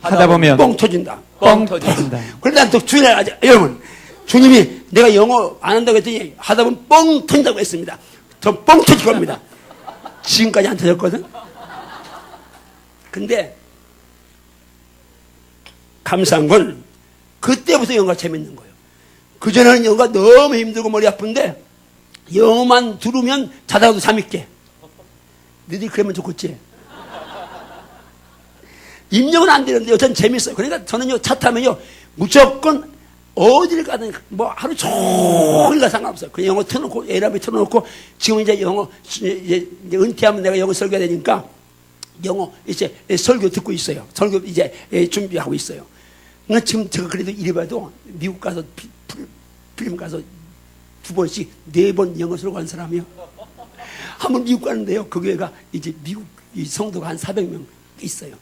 뻥 터진다. 그런데 난 또 주인을 아직 여러분 주님이 내가 영어 안 한다고 했더니 하다 보면 뻥 터진다고 했습니다. 저 뻥 터질 겁니다. 지금까지 안 터졌거든. 근데 감사한 건 그때부터 영어가 재밌는 거예요. 그전에는 영어가 너무 힘들고 머리 아픈데 영어만 들으면 자다가도 잠이 깨. 너희들이 그러면 좋겠지. 입력은 안 되는데 여튼 재밌어요. 그러니까 저는요 차 타면요 무조건 어디를 가든 뭐 하루 종일 가 상관없어요. 그냥 영어 틀어놓고 에라비 틀어놓고 지금 이제 영어 이제 은퇴하면 내가 영어 설교해야 되니까 영어 이제 설교 듣고 있어요. 설교 이제 준비하고 있어요. 그러니까 지금 제가 그래도 이래봐도 미국 가서 필름 가서 2번씩 4번 영어 설교한 사람이요. 한번 미국 가는데요. 그 교회가 이제 미국 성도가 한 400명 있어요.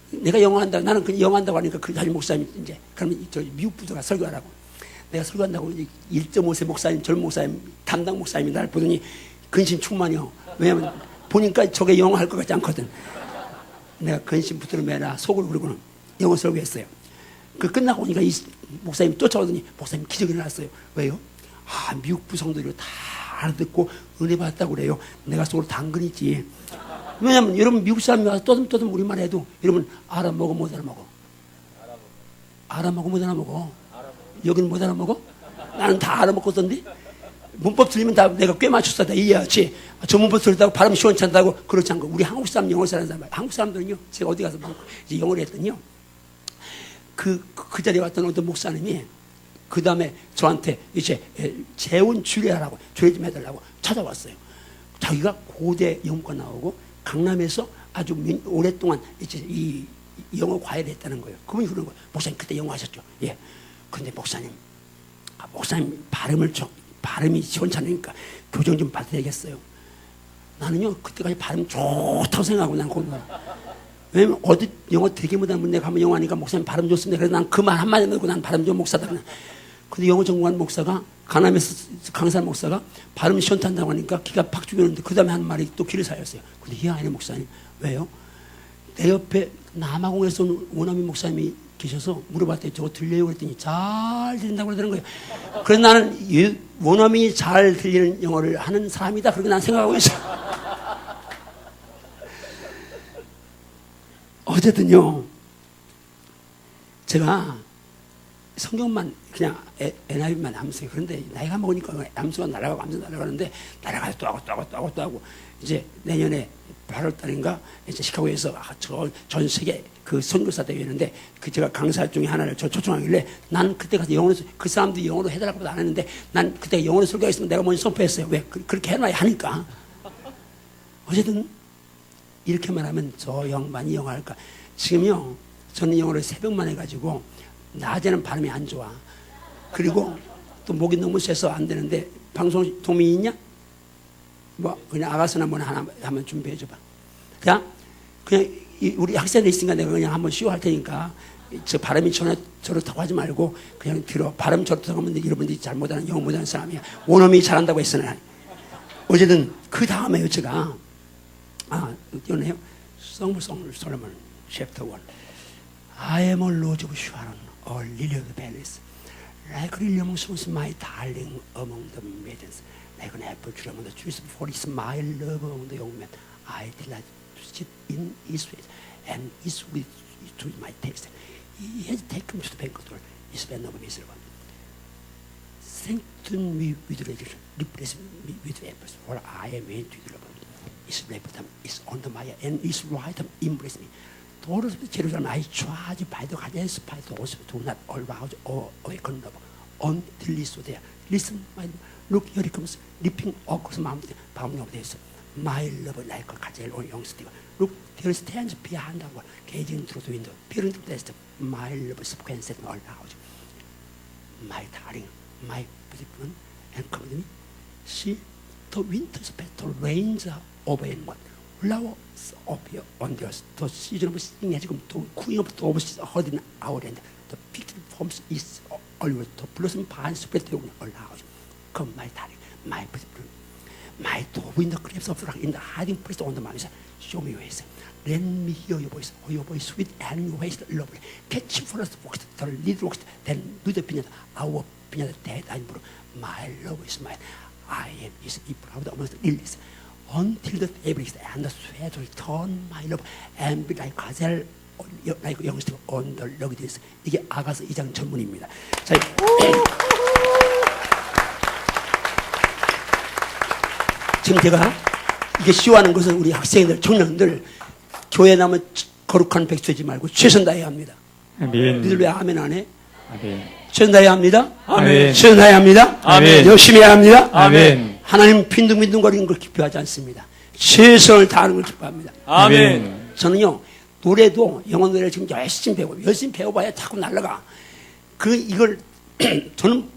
내가 영어 한다. 나는 그냥 영어 한다고 하니까 그 다시 목사님 이제 그러면 저 미국 부서가 설교하라고. 내가 설교한다고 1.5세 목사님, 젊은 목사님, 담당 목사님이 나를 보더니 근심 충만이요. 왜냐면 보니까 저게 영어 할 것 같지 않거든. 내가 근심 붙들어 매라 속으로 그러고는 영어 설교했어요. 그 끝나고 오니까 이 목사님이 쫓아오더니 목사님 기적이 일어났어요. 왜요? 미국 부성도들이 다 알아듣고 은혜 받았다고 그래요. 내가 속으로 당근이지. 왜냐면 여러분 미국 사람이 와서 떠듬떠듬 우리말 해도 여러분 알아먹어 못 알아먹어? 알아먹어 못 알아먹어? 여기는 못 알아먹어? 나는 다 알아먹었던데? 문법 틀리면 다 내가 꽤 맞췄어. 다 이해하지. 저 문법 틀렸다고 발음 시원찮다고 그렇지 않고 우리 한국 사람 영어 잘하는 사람 한국 사람들은요. 제가 어디 가서 이제 영어를 했더니요. 그 자리에 왔던 어떤 목사님이 그 다음에 저한테 이제 재혼 주례하라고 주례 좀 해달라고 찾아왔어요. 자기가 고대 영어과 나오고 강남에서 아주 오랫동안 이제 이 영어 과외를 했다는 거예요. 그분이 그런 거예요. 목사님 그때 영어 하셨죠? 예. 근데 목사님 발음이 시원찮으니까 교정 좀 받아야겠어요. 나는요 그때까지 발음 좋다고 생각하고 난 공부. 왜냐면 어디 영어 되게 못하는 분들 가면 영어 하니까 목사님 발음 좋습니다. 그래서 난 그 말 한마디 넣고 난 발음 좋은 목사다. 근데 영어 전공한 목사가 강남에서 강산 목사가 발음이 시원찮다고 하니까 기가 팍 죽였는데 그 다음에 한 말이 또 귀를 살렸어요. 근데 이 아니 목사님 왜요? 내 옆에 남아공에서 온 원어민 목사님이 계셔서 물어봤더니 저거 들려요? 그랬더니 잘 들린다고 그러더는 거예요. 그래서 나는 원어민이 잘 들리는 영어를 하는 사람이다 그렇게 난 생각하고 있어요. 어쨌든요 제가 성경만 그냥 NIV만 하면서 그런데 나이가 먹으니까 암수가 날아가는데 날아가서 또 하고 이제 내년에 8월 달인가 이제 시카고에서 전 세계 그 선교사 대회였는데 그 제가 강사 중에 하나를 저 초청하길래 난 그때 가서 영어로 그 사람들이 영어로 해달라고도 안 했는데 난 그때 영어로 설교했으면 내가 먼저 선포했어요. 왜 그렇게 해놔야 하니까. 어쨌든 이렇게 말하면 저 양반이 영어 할까. 지금요 저는 영어를 새벽만 해가지고 낮에는 발음이 안 좋아. 그리고 또 목이 너무 세서 안 되는데 방송 도움이 있냐? 뭐 그냥 아가서나 뭐나 하나 한번 준비해 줘봐. 그냥 우리 학생들 있으니까 내가 그냥 한번 쉬워 할 테니까 저 발음이 저렇다고 하지 말고 그냥 들어. 발음 저렇다고 하면 여러분들이 잘 못하는 영어 못하는 사람이야. 원어민이 잘한다고 했으나 어쨌든 그 다음에요 제가 띄우네요. Song of Solomon Chapter 1. I am a rose of Sharon, a lily of the valleys, like a lily among swans, my darling among the maidens, like an apple tree among the trees, for it's my love among the young men. I delight to sit in his ways, and his wit to my taste. He has taken me to the banquet hall, his band of miserable. Strengthen me with religion, replace me with apples, for I am made to love. His left arm is on the Maya, and his right arm embrace me. Daughters of Jerusalem, I charge by the goddess, by those who do not arouse or awaken love until he so there. Listen, my look, here he comes, leaping across the mountain, bounding over this. My love like a gazelle or young steer. Look, there stands behind the wall, gazing through the window, peering to the west. My love spoken said all out. My darling, my beautiful, and come to me. See, the winter's petal rains are overhead. Flowers appear on the earth. The season of spring has come to queen of the overseas heard in our end. The picture forms is always the blossom pines spread all out. Come, my darling, my beautiful. My door in the clefts of the rock, in the hiding place on the mountains. Show me your ways. Let me hear your voice. Oh, your voice sweet and your ways lovely. Catch for us the rocks, the little rocks, then do the pinata. Our pinata dead and blue. My love is mine. I am his proud amongst the lilies. Until the day breaks and the sweat will turn my love and be like gazelle, like youngster on the luggage. 이게 아가서 2장 전문입니다. 자, 지금 제가 이게 시호하는 것은 우리 학생들, 청년들 교회 나면 거룩한 백수지 말고 최선 다해야 합니다. 아멘. 니들 왜 아멘 안 해? 아멘. 최선 다해야 합니다. 아멘. 최선 다해야 합니다. 아멘. 열심히 해야 합니다. 아멘. 하나님 빈둥빈둥거리는 걸 기뻐하지 않습니다. 최선을 다하는 걸 기뻐합니다. 아멘. 저는요, 노래도 영어 노래를 지금 열심히 배워봐야 자꾸 날라가. 이걸 저는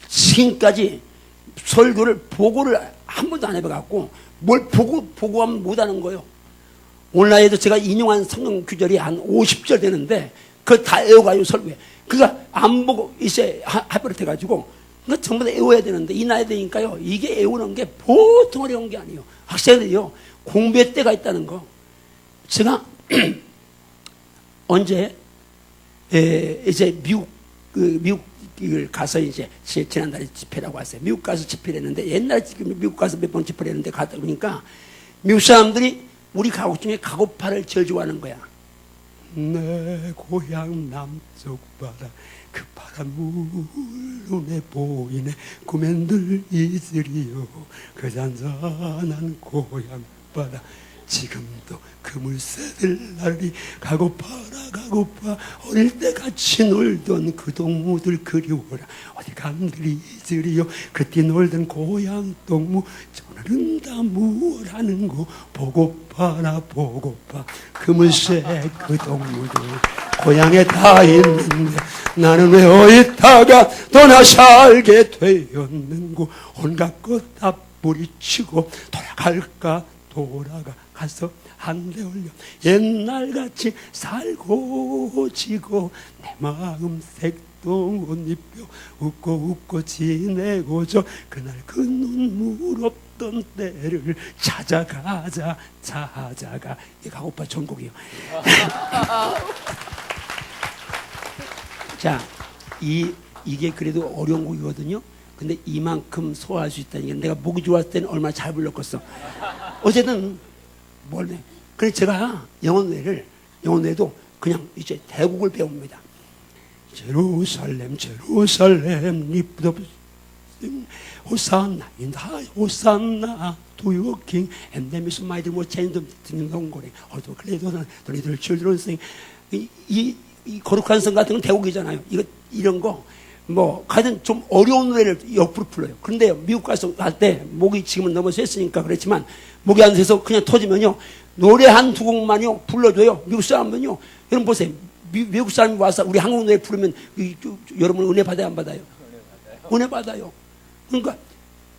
지금까지 설교를 보고를 한 번도 안 해봐갖고 뭘 보고하면 못하는 거예요. 오늘날에도 제가 인용한 성경 구절이 한 50절 되는데 그걸 다 외워가지고 설교해. 그가 안 보고 이제 해버릇해가지고 그거 전부 다 외워야 되는데 이 나이 되니까요, 이게 외우는 게 보통 어려운 게 아니에요. 학생들이요, 공부할 때가 있다는 거. 제가 언제 이제 미국을 가서 이제 지난달에 집회라고 왔어요. 미국 가서 집회를 했는데, 옛날에 미국 가서 몇 번 집회를 했는데 갔다 보니까 미국 사람들이 우리 가곡 중에 가곡파를 제일 좋아하는 거야. 내 고향 남쪽 바다, 그 파란 물 눈에 보이네. 꿈엔 늘 잊으리요 그 잔잔한 고향 바다. 지금도 그 물새들 나르리 가고파라 가고파. 어릴 때 같이 놀던 그 동무들 그리워라. 어디 간들 잊으리요 그때 놀던 고향 동무. 저는 다 무엇하는고 보고파라 보고파. 그 물새 그 동무들 고향에 다 있는데 나는 왜 어디다가 떠나 살게 되었는고. 온갖 것 다 뿌리치고 돌아갈까 돌아가서 한대 올려 옛날같이 살고 지고 내 마음 색동 옷 입혀 웃고 지내고저 그날 그 눈물 없던 때를 찾아가. 이 가고파 전곡이요. 자, 이게 그래도 어려운 곡이거든요. 근데 이만큼 소화할 수 있다는 게, 내가 목이 좋았을 때는 얼마나 잘 불렀겠어. 어쨌든 뭘래? 그래서 제가 영어 노래도 그냥 이제 대곡을 배웁니다. 제루살렘 lift up 호산나 in the high 호산나 to your king and them is my dream change the 동고래. 어도 그래도 너희들 children sing. 이 거룩한 성 같은 건 대곡이잖아요. 이런 거 뭐 하여튼 좀 어려운 노래를 옆으로 불러요. 그런데 미국 가서 할 때 목이 지금은 너무 셌으니까 그렇지만 목이 안 세서 그냥 터지면요, 노래 한 두 곡만요 불러줘요. 미국 사람은요, 여러분 보세요. 미국 사람이 와서 우리 한국 노래 부르면 여러분 은혜 받아요 안 받아요? 은혜 받아요. 그러니까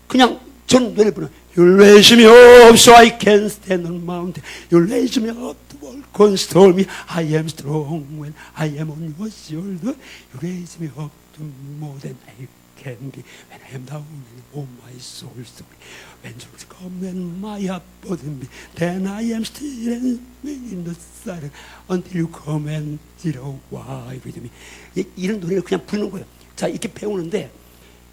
그냥 전 노래 부르면 You raise me up so I can stand on mountain. You raise me up to walk on stormy. I am strong when I am on your shoulder. You raise me up to more than I can be. When I am down and all my soul to be. When troubles come and my heart burden me, then I am still and in the silence until you come and zero why with me. 이런 노래를 그냥 부르는 거예요. 자, 이렇게 배우는데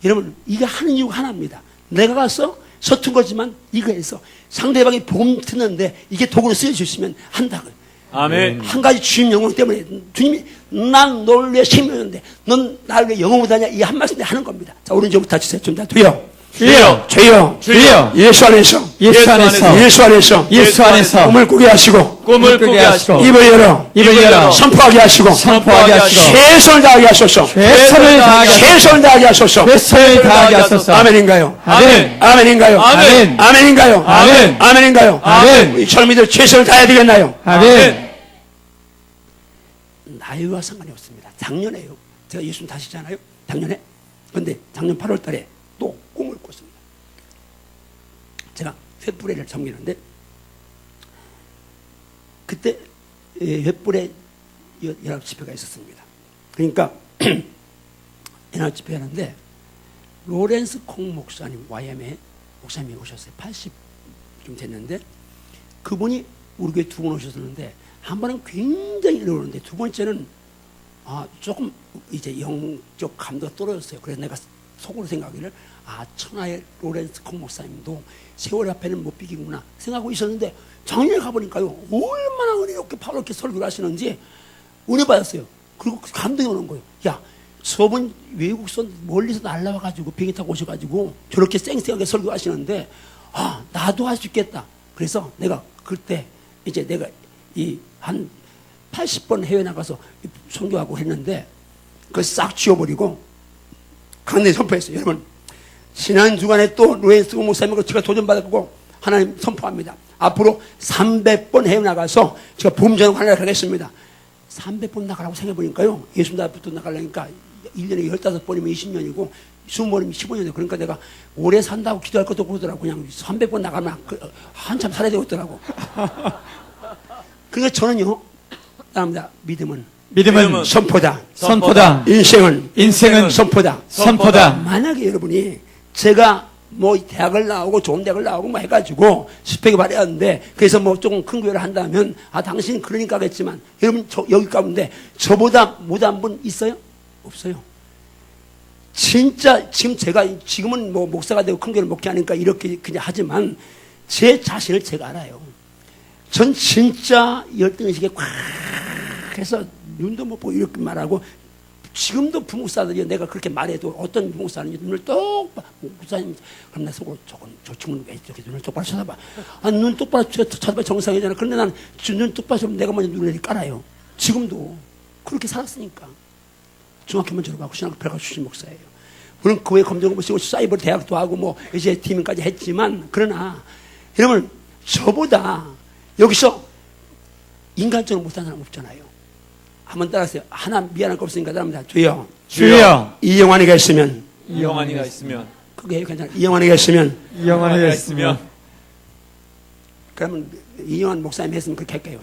여러분, 이게 하는 이유가 하나입니다. 내가 가서 서툰 거지만 이거에서 상대방이 복음 듣는데 이게 도구로 쓰여주시면 한다고요. 아멘. 한 가지 주님 영광 때문에 주님이 난 널 위해 생명인데 넌 나를 위해 영광 못하냐, 이 한 말씀 하는 겁니다. 자, 오른쪽부터 주세요. 좀 더 돼요. 주여, 주여, 주여, 예수 안에서, 예수 안에서, 예수 안에서, 예수 안에서 꿈을 꾸게 하시고, 꿈을 꾸게 하시고, 입을 열어, 입을 열어 선포하게 하시고, 선포하게 하시고, 최선을 다하게 하소서, 최선을 다하게 하소서, 최선을 다하게 하소서. 최선을 다하게 하소서. 아멘인가요? 아멘. 아멘인가요? 아멘. 아멘인가요? 아멘. 아멘인가요? 아멘. 우리 젊은이들 최선을 다해야 되겠나요? 아멘. 나이와 상관이 없습니다. 작년에요. 제가 예수님 다시잖아요. 작년에. 근데 작년 8월 달에 또 꿈을 꿨습니다. 제가 횃불회를 섬기는데 그때 횃불회 연합 집회가 있었습니다. 그러니까 연합 집회 하는데 로렌스 콩 목사님 YM의 목사님이 오셨어요. 80좀 됐는데 그분이 우리 교회 두 번 오셨었는데 한 번은 굉장히 어려웠는데 두 번째는 조금 이제 영적 감도가 떨어졌어요. 그래서 내가 속으로 생각하기를 천하의 로렌스 콩 목사님도 세월 앞에는 못 비기구나 생각하고 있었는데 작년에 가보니까요 얼마나 은혜롭게 바로렇게 설교를 하시는지 은혜 받았어요. 그리고 감동이 오는 거예요. 야, 저분 외국선 멀리서 날라와가지고 비행기 타고 오셔가지고 저렇게 쌩쌩하게 설교하시는데 나도 할 수 있겠다. 그래서 내가 그때 이제 내가 한 80번 해외 나가서 선교하고 했는데 그걸 싹 지워버리고 강단에 선포했어요. 여러분, 지난 주간에 또 로렌스 목사님과 제가 도전받았고 하나님 선포합니다. 앞으로 300번 해외 나가서 제가 부흥전을 하겠습니다. 300번 나가라고 생각해보니까요 예수님 앞부터 나가려니까 1년에 15번이면 20년이고 20번이면 15년이고 그러니까 내가 오래 산다고 기도할 것도 그러더라고. 그냥 300번 나가면 한참 살아야 되겠더라고. 그러니까 저는요 따릅니다. 믿음은 선포다. 선포다. 인생은 선포다. 선포다. 만약에 여러분이 제가 뭐 대학을 나오고 좋은 대학을 나오고 뭐 해가지고 스펙이 발휘하는데 그래서 뭐 조금 큰 교회를 한다면 당신 그러니까 하겠지만 여러분 여기 가운데 저보다 못한 분 있어요? 없어요. 진짜 지금은 뭐 목사가 되고 큰 교회를 목회하니까 이렇게 그냥 하지만 제 자신을 제가 알아요. 전 진짜 열등의식에 꽉 해서 눈도 못 보고 이렇게 말하고 지금도 부목사들이 내가 그렇게 말해도 어떤 부목사는 눈을 똑바로 목사님 그럼 내 속으로 저 친구는 왜 이렇게 눈을 똑바로 쳐다봐. 눈 똑바로 쳐다봐 정상이잖아. 그런데 난 눈 똑바로 쳐다보면 내가 먼저 눈을 깔아요. 지금도 그렇게 살았으니까. 중학교 먼저 졸업하고 신학교를 가고 출신 목사예요. 물론 교회 검정고 쓰고 사이버 대학도 하고 뭐 이제 팀까지 했지만 그러나 여러분 저보다 여기서 인간적으로 못한 사람 없잖아요. 한번 따라하세요. 하나 미안할 거 없으니까 따라합니다. 주여, 이영환이가 있으면 이영환이가 있으면 그게 괜찮아. 이영환이가 있으면 이영환이가 있으면 그러면 이영환 목사님 했으면 그렇게 할게요.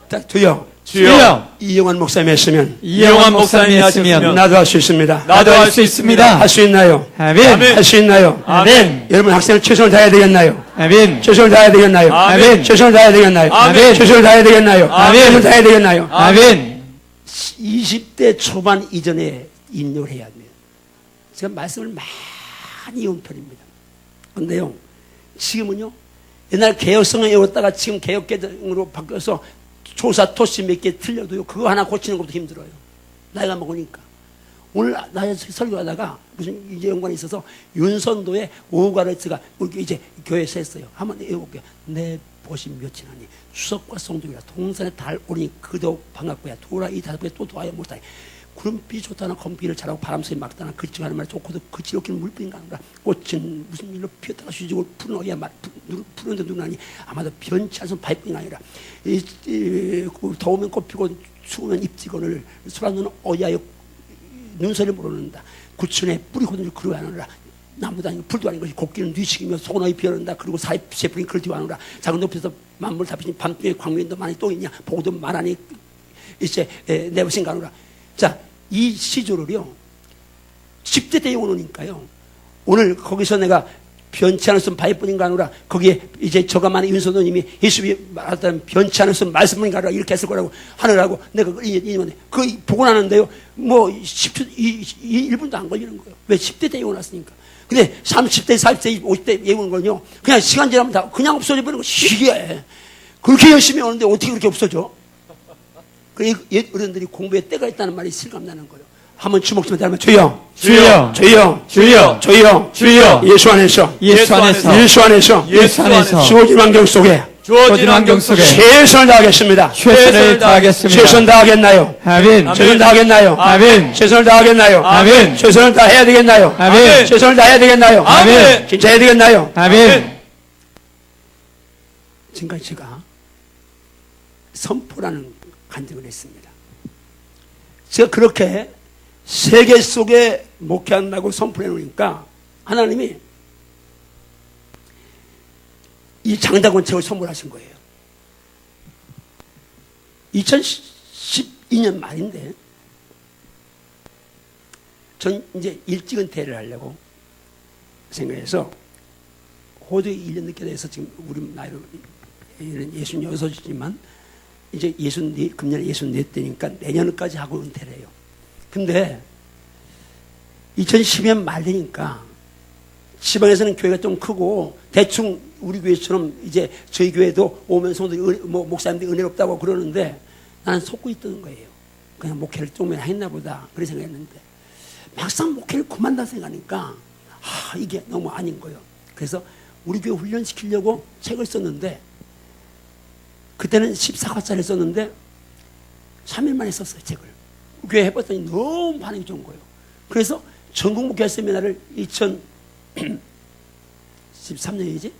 자, 주여, 이영환 목사님 했으면 이영환 목사님이 하시면 나도 할 수 있습니다. 나도 할 수 있습니다. 할 수 있나요? 아멘. 할 수 있나요? 아멘. 여러분 학생은 최선을 다해야 되겠나요? 아멘. 최선을 다해야 되겠나요? 아멘. 최선을 다해야 되겠나요? 아멘. 최선을 다해야 되겠나요? 아멘. 최선을 다해야 되겠나요? 아멘. 20대 초반 이전에 인용을 해야 합니다. 제가 말씀을 많이 이은 편입니다. 그런데요, 지금은요, 옛날 개혁성을 외웠다가 지금 개혁개정으로 바뀌어서 조사 토시 몇 개 틀려도요, 그거 하나 고치는 것도 힘들어요. 나이가 먹으니까. 오늘 나 설교하다가 무슨 이제 연관이 있어서 윤선도의 오후가를 제가 이제 교회에서 했어요. 한번 해볼게요. 내 보심 몇이나니 수석과 성도이라 동산에 달 오니 그도 반갑고야 도라 이 다섯 배 또 도와야 못하니 구름비 좋다나 검비를 잘하고 바람소리 막다나 그치하는 말 좋고도 그치 없기는 물뿐인가 하노라. 꽃은 무슨 일로 피었다가 쉬지고 푸른 어야 푸른데 누나니 아마도 변치 않은 바위뿐이 아니라 더우면 꽃 피고 추우면 잎지거늘 소란노는 어야여 눈소리 모르는다. 구천에 뿌리 고든지 그러고 하느라 나무도 아니고 풀도 아닌 것이 곡기는 뒤치기며 소나이 피어난다. 그리고 사이프세풀이 그렇게 하느라 작은 높이에서 만물 다 비친 밤중에 광명도 많이 또 있냐 보고도 많으니 이제 내버신 가느라. 자, 이 시조를요 10대 때 오니까요 오늘 거기서 내가 변치 않았으면 바위뿐인가 하느라 거기에 이제 저가만의 윤서도님이 예수님이 말했다는 변치 않았으면 말씀뿐인가 하느라 이렇게 했을 거라고 하느라고 내가 그 보고 나는데요 뭐 10초 1분도 안 걸리는 거예요. 왜 10대 때 예고났으니까. 근데 30대 40대 50대 예고는 건요 그냥 시간 지나면 다 그냥 없어져 버리는 거 시기해. 그렇게 열심히 오는데 어떻게 그렇게 없어져? 그 어른들이 공부에 때가 있다는 말이 실감나는 거예요. 한번 주먹 좀 따르면 주여, 주여, 주여, 주여, 주여, 주여, 예수 안에서, 예수 안에서, 예수 안에서, 예수 안에서 주어진 환경 속에 주어진 환경 속에 최선을 다하겠습니다. 최선을 다하겠습니다. 최선 다하겠나요? 아멘. 최선 다하겠나요? 아멘. 최선을 다하겠나요? 아멘. 최선을 다해야 되겠나요? 아멘. 최선을 다해야 되겠나요? 아멘. 진짜 해야 되겠나요? 아멘. 지금까지 제가 선포라는 간증을 했습니다. 제가 그렇게 세계 속에 목회한다고 선포해 놓으니까 하나님이 이 장다권 책을 선물하신 거예요. 2012년 말인데 전 이제 일찍 은퇴를 하려고 생각해서 호주에 1년 늦게 돼서 지금 우리 나이로 66이지만 이제 금년에 64대니까 내년까지 하고 은퇴를 해요. 근데 2012년 말 되니까 지방에서는 교회가 좀 크고 대충 우리 교회처럼 이제 저희 교회도 오면 성도들이 목사님들이 은혜롭다고 그러는데 나는 속고 있던 거예요. 그냥 목회를 조금이나 했나 보다 그렇게 생각했는데 막상 목회를 그만다 생각하니까 이게 너무 아닌 거예요. 그래서 우리 교회 훈련시키려고 책을 썼는데 그때는 14과짜리 썼는데 3일 만에 썼어요. 책을. 교회 해봤더니 너무 반응이 좋은 거예요. 그래서 전국 목회 세미나를 2013년이지?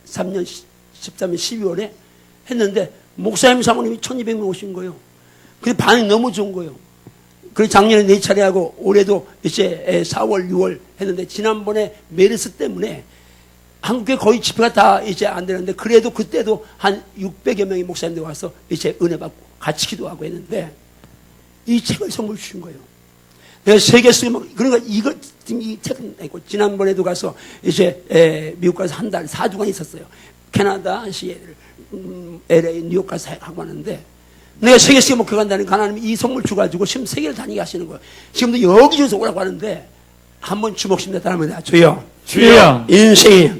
13년 12월에 했는데 목사님 사모님이 1200명 오신 거예요. 근데 반응이 너무 좋은 거예요. 그래서 작년에 4차례 하고 올해도 이제 4월, 6월 했는데 지난번에 메르스 때문에 한국에 거의 집회가 다 이제 안 되는데 그래도 그때도 한 600여 명의 목사님들 와서 이제 은혜 받고 같이 기도하고 했는데 이 책을 선물 주신 거예요. 내가 세계 속에 그러니까 이 책은 있고 지난번에도 가서 이제 미국 가서 한 달 4주간 있었어요. 캐나다, 시애틀, LA, 뉴욕 가서 하고 왔는데 내가 세계 속에 목회 간다니까 하나님이 이 선물 주가지고 지금 세계를 다니게 하시는 거예요. 지금도 여기저기서 오라고 하는데 한번 주목심니다 따라합니다. 주여. 주여. 인생이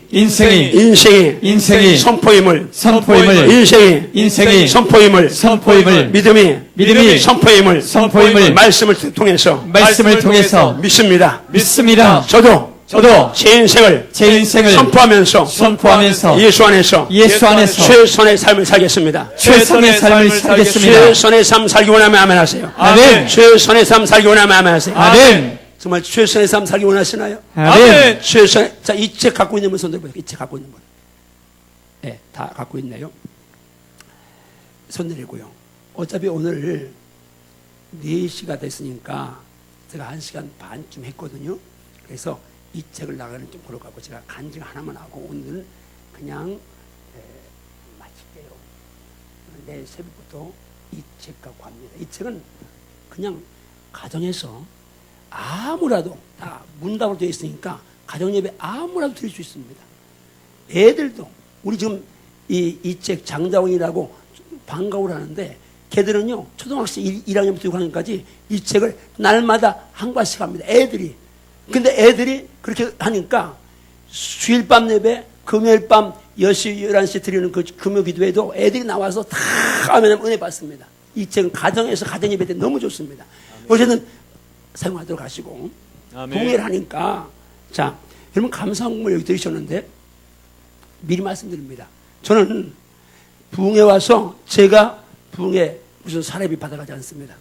선포임을 인생이 선포임을 믿음이 선포임을 말씀을 통해서 믿습니다. 저도 제 인생을 선포하면서 예수 안에서 최선의 삶을 살겠습니다. 최선의 삶 살기 원하면 아멘 하세요. 아멘. 최선의 삶 살기 원하면 아멘 하세요. 아멘. 정말 최선의 삶 살기 원하시나요? 아멘. 자, 이 책 갖고 있는 분 손 들어보세요. 이 책 갖고 있는 분. 네, 다 갖고 있나요? 손 내리고요. 어차피 오늘 4시가 됐으니까 제가 1시간 반쯤 했거든요. 그래서 이 책을 나가는 좀 그러고 제가 간증 하나만 하고 오늘은 그냥 마칠게요. 내일 새벽부터 이 책 갖고 합니다. 이 책은 그냥 가정에서 아무라도 다 문답으로 되어 있으니까 가정예배 아무라도 드릴 수 있습니다. 애들도 우리 지금 이 책 장자원이라고 방과후를 걔들은요 초등학생 1학년부터 6학년까지 이 책을 날마다 한 과씩 합니다. 애들이. 근데 애들이 그렇게 하니까 수요일 밤 예배, 금요일 밤 10시, 11시 드리는 그 금요 기도회도 애들이 나와서 다 하면 은혜 받습니다. 이 책은 가정에서 가정 예배 때 너무 좋습니다. 어쨌든 사용하도록 하시고 동의를 하니까 자 여러분 감사한 공을 여기 들으셨는데 미리 말씀드립니다. 저는 부흥에 와서 제가 부흥에 무슨 사례비 받아가지 않습니다.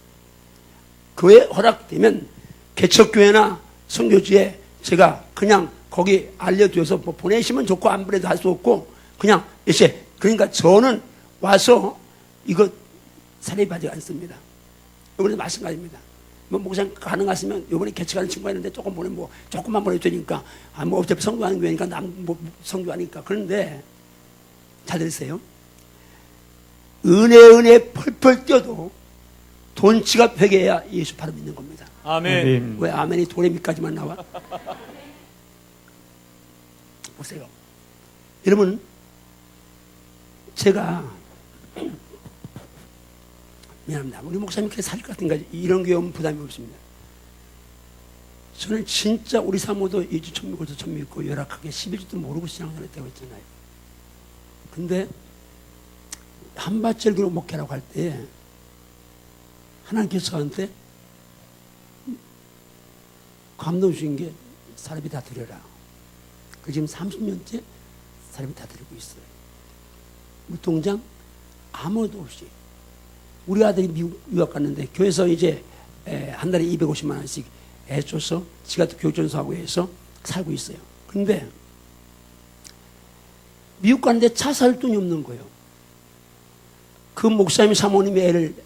교회 허락되면 개척교회나 선교지에 제가 그냥 거기 알려줘서 뭐 보내시면 좋고 안 보내도 할 수 없고 그냥 이제 그러니까 저는 와서 이거 사례비 받지 않습니다. 이번에 마찬가지입니다. 뭐 목사님 가능하시면 이번에 개척하는 친구가 있는데 조금 보내 뭐 조금만 보내도 되니까 뭐 어차피 성교하는 교회니까 뭐 성교하니까 그런데 잘 들으세요. 은혜 펄펄 뛰어도 돈 지갑 회개해야 예수 바로 믿는 겁니다. 아멘. 왜 아멘이 도레미까지만 나와? 보세요. 여러분 제가 미안합니다. 우리 목사님께서 사실 같은가 이런 교회 오면 부담이 없습니다. 저는 진짜 우리 사모도 2주 처음 믿고 저 처음 믿고 열악하게 11주도 모르고 신앙생활 했다고 했잖아요. 근데 한밭절기로 목회라고 할 때 하나님께서 저한테 감동 주신 게 사람이 다 드려라. 그 지금 30년째 사람이 다 드리고 있어요. 우리 동장 아무도 없이 우리 아들이 미국 유학 갔는데 교회에서 이제 한 달에 250만 원씩 해줘서 지가 또 교육전수하고 해서 살고 있어요. 근데 미국 가는데 차 살 돈이 없는 거예요. 그 목사님 사모님이 애를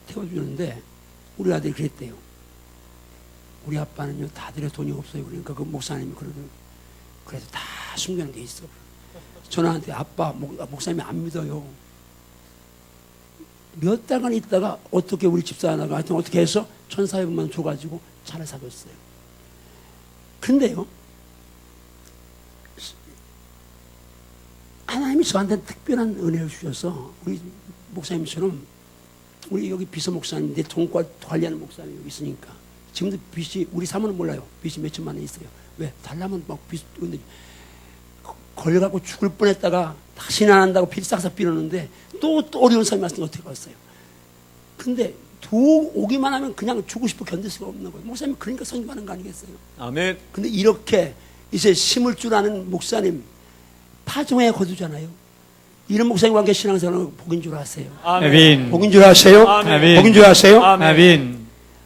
태워주는데 우리 아들이 그랬대요. 우리 아빠는요 다 드려 돈이 없어요. 그러니까 그 목사님이 그러더라고요. 그래도 다 숨겨놓은 게 있어. 전화한테 아빠 목사님이 안 믿어요. 몇 달간 있다가 어떻게 우리 집사하나가 하여튼 어떻게 해서 1,400만 줘가지고 차를 사줬어요. 근데요 하나님이 저한테 특별한 은혜를 주셔서 우리 목사님처럼 우리 여기 비서 목사님 내 돈과 관리하는 목사님 여기 있으니까 지금도 빚이 우리 사모는 몰라요. 빚이 몇 천만 원 있어요. 왜? 달라면 막 빚 걸려갖고 죽을 뻔했다가 다시는 안 한다고 빚 싹싹 빌었는데 또 어려운 삶이 왔으니 어떻게 갔어요. 근데 오기만 하면 그냥 주고 싶어 견딜 수가 없는 거예요. 목사님 그러니까 선교하는 거 아니겠어요. 아멘. 근데 이렇게 이제 심을 줄 아는 목사님 파종에 거두잖아요. 이런 목사님과 함께 신앙생활은 복인 줄 아세요. 아멘. 복인 줄 아세요. 아멘. 복인 줄 아세요. 아멘.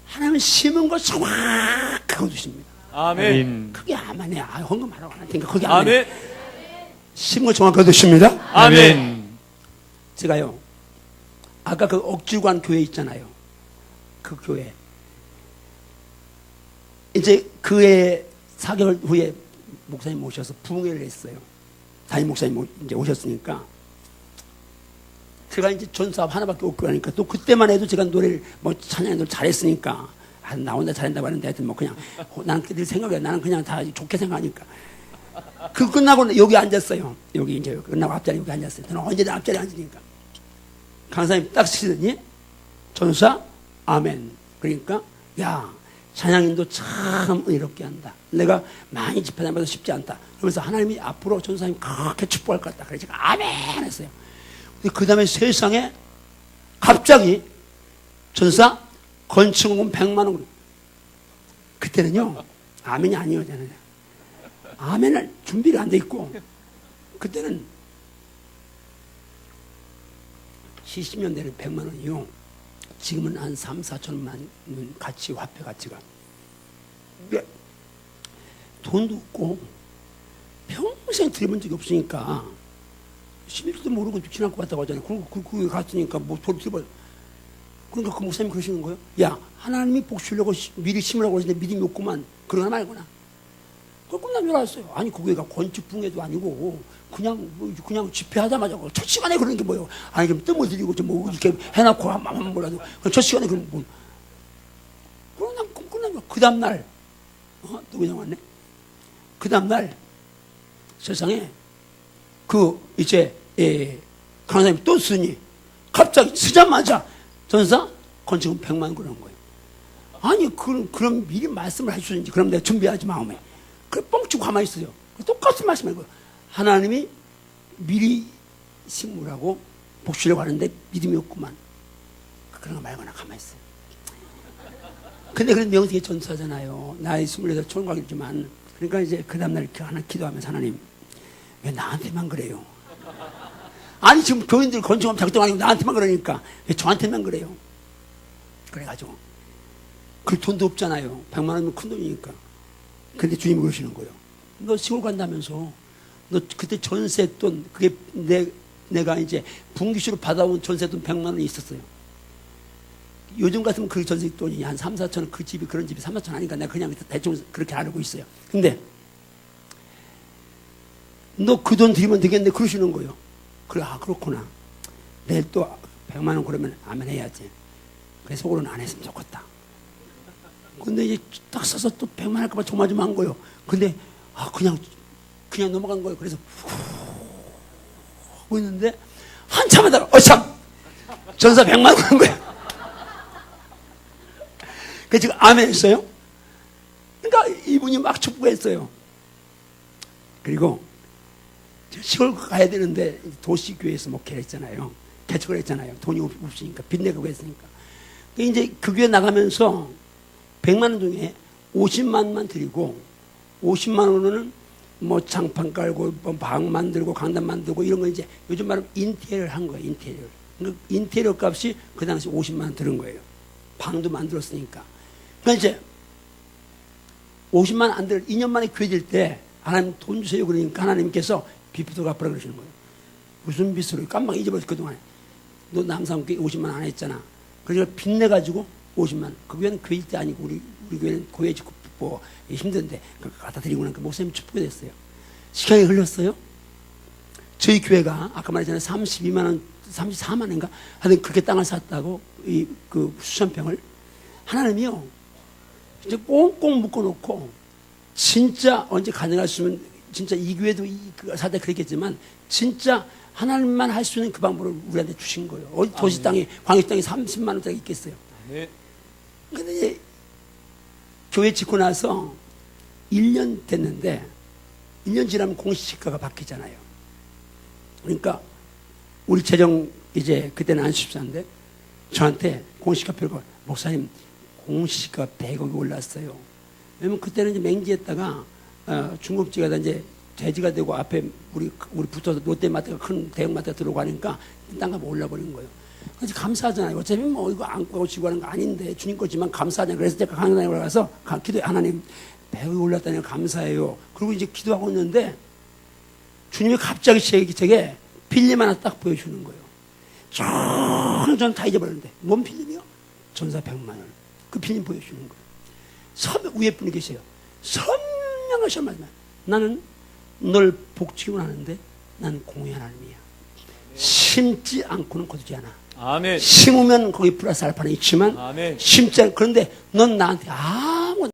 하나님은 심은 걸 정확하게 거두십니다. 아멘. 그게 아멘이야. 헌금하라고 안 할 테니까 그게 아멘. 아멘. 심은 걸 정확하게 거두십니다. 아멘. 제가요 아까 그 억지관 교회 있잖아요. 그 교회 이제 그해 4개월 후에 목사님 모셔서 부흥회를 했어요. 담임 목사님 이제 오셨으니까 제가 이제 전사업 하나밖에 없고 하니까 또 그때만 해도 제가 노래를 뭐 찬양을 잘했으니까 나온다 잘한다고 하는데 하여튼 뭐 그냥 나는 늘 생각해. 나는 그냥 다 좋게 생각하니까 그 끝나고 여기 앉았어요. 여기 이제 끝나고 앞자리 여기 앉았어요. 저는 언제든 앞자리에 앉으니까 강사님 딱 쓰더니 전사 아멘. 그러니까 야 찬양인도 참 은혜롭게 한다. 내가 많이 집회다니면서 쉽지 않다. 그러면서 하나님이 앞으로 전사님 그렇게 축복할 것 같다. 그래서 제가 아멘 했어요. 그 다음에 세상에 갑자기 전사 건축금 100만 원. 그때는요 아멘이 아니었잖아요. 아멘을 준비가 안 돼 있고 그때는 70년대는 100만 원이요. 지금은 한 3, 4천만 원 가치, 화폐 가치가. 돈도 없고 평생 들여본 적이 없으니까 11조도 모르고 지날 것 같다고 하잖아요. 그거 갔으니까 뭐 돈 들여봐. 그러니까 그 목사님이 그러시는 거예요. 야 하나님이 복 주려고 미리 심으라고 그러시는데 믿음이 없구만. 그러나 말거나. 그걸 끝난 줄 알았어요. 아니 그거가 건축붕해도 아니고 그냥 집회하자마자 첫 시간에 그런 게 뭐예요. 아니 좀 뜸을 들이고 좀 뭐 이렇게 해놓고 한번 몰라도 첫 시간에 그런 뭐 그러나 끝난 줄. 그 다음날 또 그냥 왔네. 그 다음날 세상에 그 이제 강사님이 또 쓰니 갑자기 쓰자마자 전사 건축은 100만 원 그러는 거예요. 아니 그럼 미리 말씀을 해주든지 그럼 내가 준비하지 마음에. 그래 뻥치고 가만히 있어요. 똑같은 말씀을 해요. 하나님이 미리 심으라고 복주려고 하는데 믿음이 없구만. 그런 거 말거나 가만히 있어요. 근데 그런 명색이 전사잖아요. 나이 28 총각이지만. 그러니까 이제 그 다음날 이렇게 하나 기도하면서 하나님 왜 나한테만 그래요? 아니 지금 교인들 건축하면 작정 아니고 나한테만 그러니까 왜 저한테만 그래요? 그래가지고 그 돈도 없잖아요. 100만 원이면 큰 돈이니까. 근데 주님이 그러시는 거예요. 너 시골 간다면서 너 그때 전세돈 그게 내가 이제 분기수로 받아온 전세돈 100만 원이 있었어요. 요즘 같으면 그 전세돈이 한 3, 4천 원, 그 집이 그런 집이 3, 4천 원 하니까 내가 그냥 대충 그렇게 알고 있어요. 근데 너 그 돈 드리면 되겠네 그러시는 거예요. 그래 그렇구나. 내일 또 100만 원 그러면 아멘 해야지. 그래서 속으로는 안 했으면 좋겠다. 근데 이제 딱 써서 또 100만 원 할까봐 조마조마한 거예요. 근데 그냥 넘어간 거예요. 그래서 하고 있는데 한참 하다가 참 전사 100만 원 그런 거예요. 그래서 지금 아멘 했어요. 그러니까 이분이 막 축복했어요. 그리고 시골 가야 되는데 도시교회에서 목회를 했잖아요. 개척을 했잖아요. 돈이 없으니까 빚 내고 했으니까. 이제 그 교회 나가면서 100만 원 중에 50만만 드리고 50만 원으로는 뭐 장판 깔고 뭐 방 만들고 강단 만들고 이런 거 이제 요즘 말하면 인테리어를 한 거예요. 인테리어. 그러니까 인테리어 값이 그 당시 50만 원 들은 거예요. 방도 만들었으니까. 그러니까 이제 50만 원 안 들, 2년 만에 교회 질 때 하나님 돈 주세요 그러니까 하나님께서 빚부터 갚으라 그러시는 거예요. 무슨 빚으로? 깜빡 잊어버렸어 그동안. 너 남산교회 50만 원 안 했잖아. 그러니까 빚내가지고 50만 원. 그 교회는 교회일 때 아니고 우리 교회는 교회 짓고 뭐 힘든데 그거 갖다 드리고 나니까 목사님 축복이 됐어요. 시간이 흘렀어요. 저희 교회가 아까 말했잖아요. 32만 원, 34만 원인가? 하여튼 그렇게 땅을 샀다고 그 수천평을 하나님이요. 이제 꽁꽁 묶어놓고 진짜 언제 가능하시면 진짜 이 교회도 사대 그랬겠지만 진짜 하나님만 할 수 있는 그 방법을 우리한테 주신 거예요. 어디 도시 땅에 광역 땅에 30만 원짜리 있겠어요. 네. 근데 이제 교회 짓고 나서 1년 됐는데 1년 지나면 공시지가가 바뀌잖아요. 그러니까 우리 재정 이제 그때는 안수집사인데 저한테 공시지가표가 목사님 공시지가 100억이 올랐어요. 왜냐면 그때는 이제 맹지에다가 중국지가 이제 돼지가 되고 앞에 우리 붙어서 롯데마트가 큰 대형마트가 들어오고 하니까 땅값이 올라버린 거예요. 그래서 감사하잖아요. 어차피 뭐 이거 안고 하고 지고 하는 거 아닌데 주님 거지만 감사하잖아요. 그래서 제가 강단에 올라가서 기도해. 하나님 100억이 올랐다니 감사해요. 그리고 이제 기도하고 있는데 주님이 갑자기 제게 필름 하나 딱 보여주는 거예요. 저는 다 잊어버렸는데 뭔 필름이요? 전사 100만 원. 그 필름 보여주는 거예요. 위에 분이 계세요. 선명하신 말씀. 나는 널 복지기만 하는데 나는 공의 하나님이야. 심지 않고는 거두지 않아. 아멘. 심으면 거기 플러스 알파는 있지만 아멘. 심지 않 그런데 넌 나한테 아무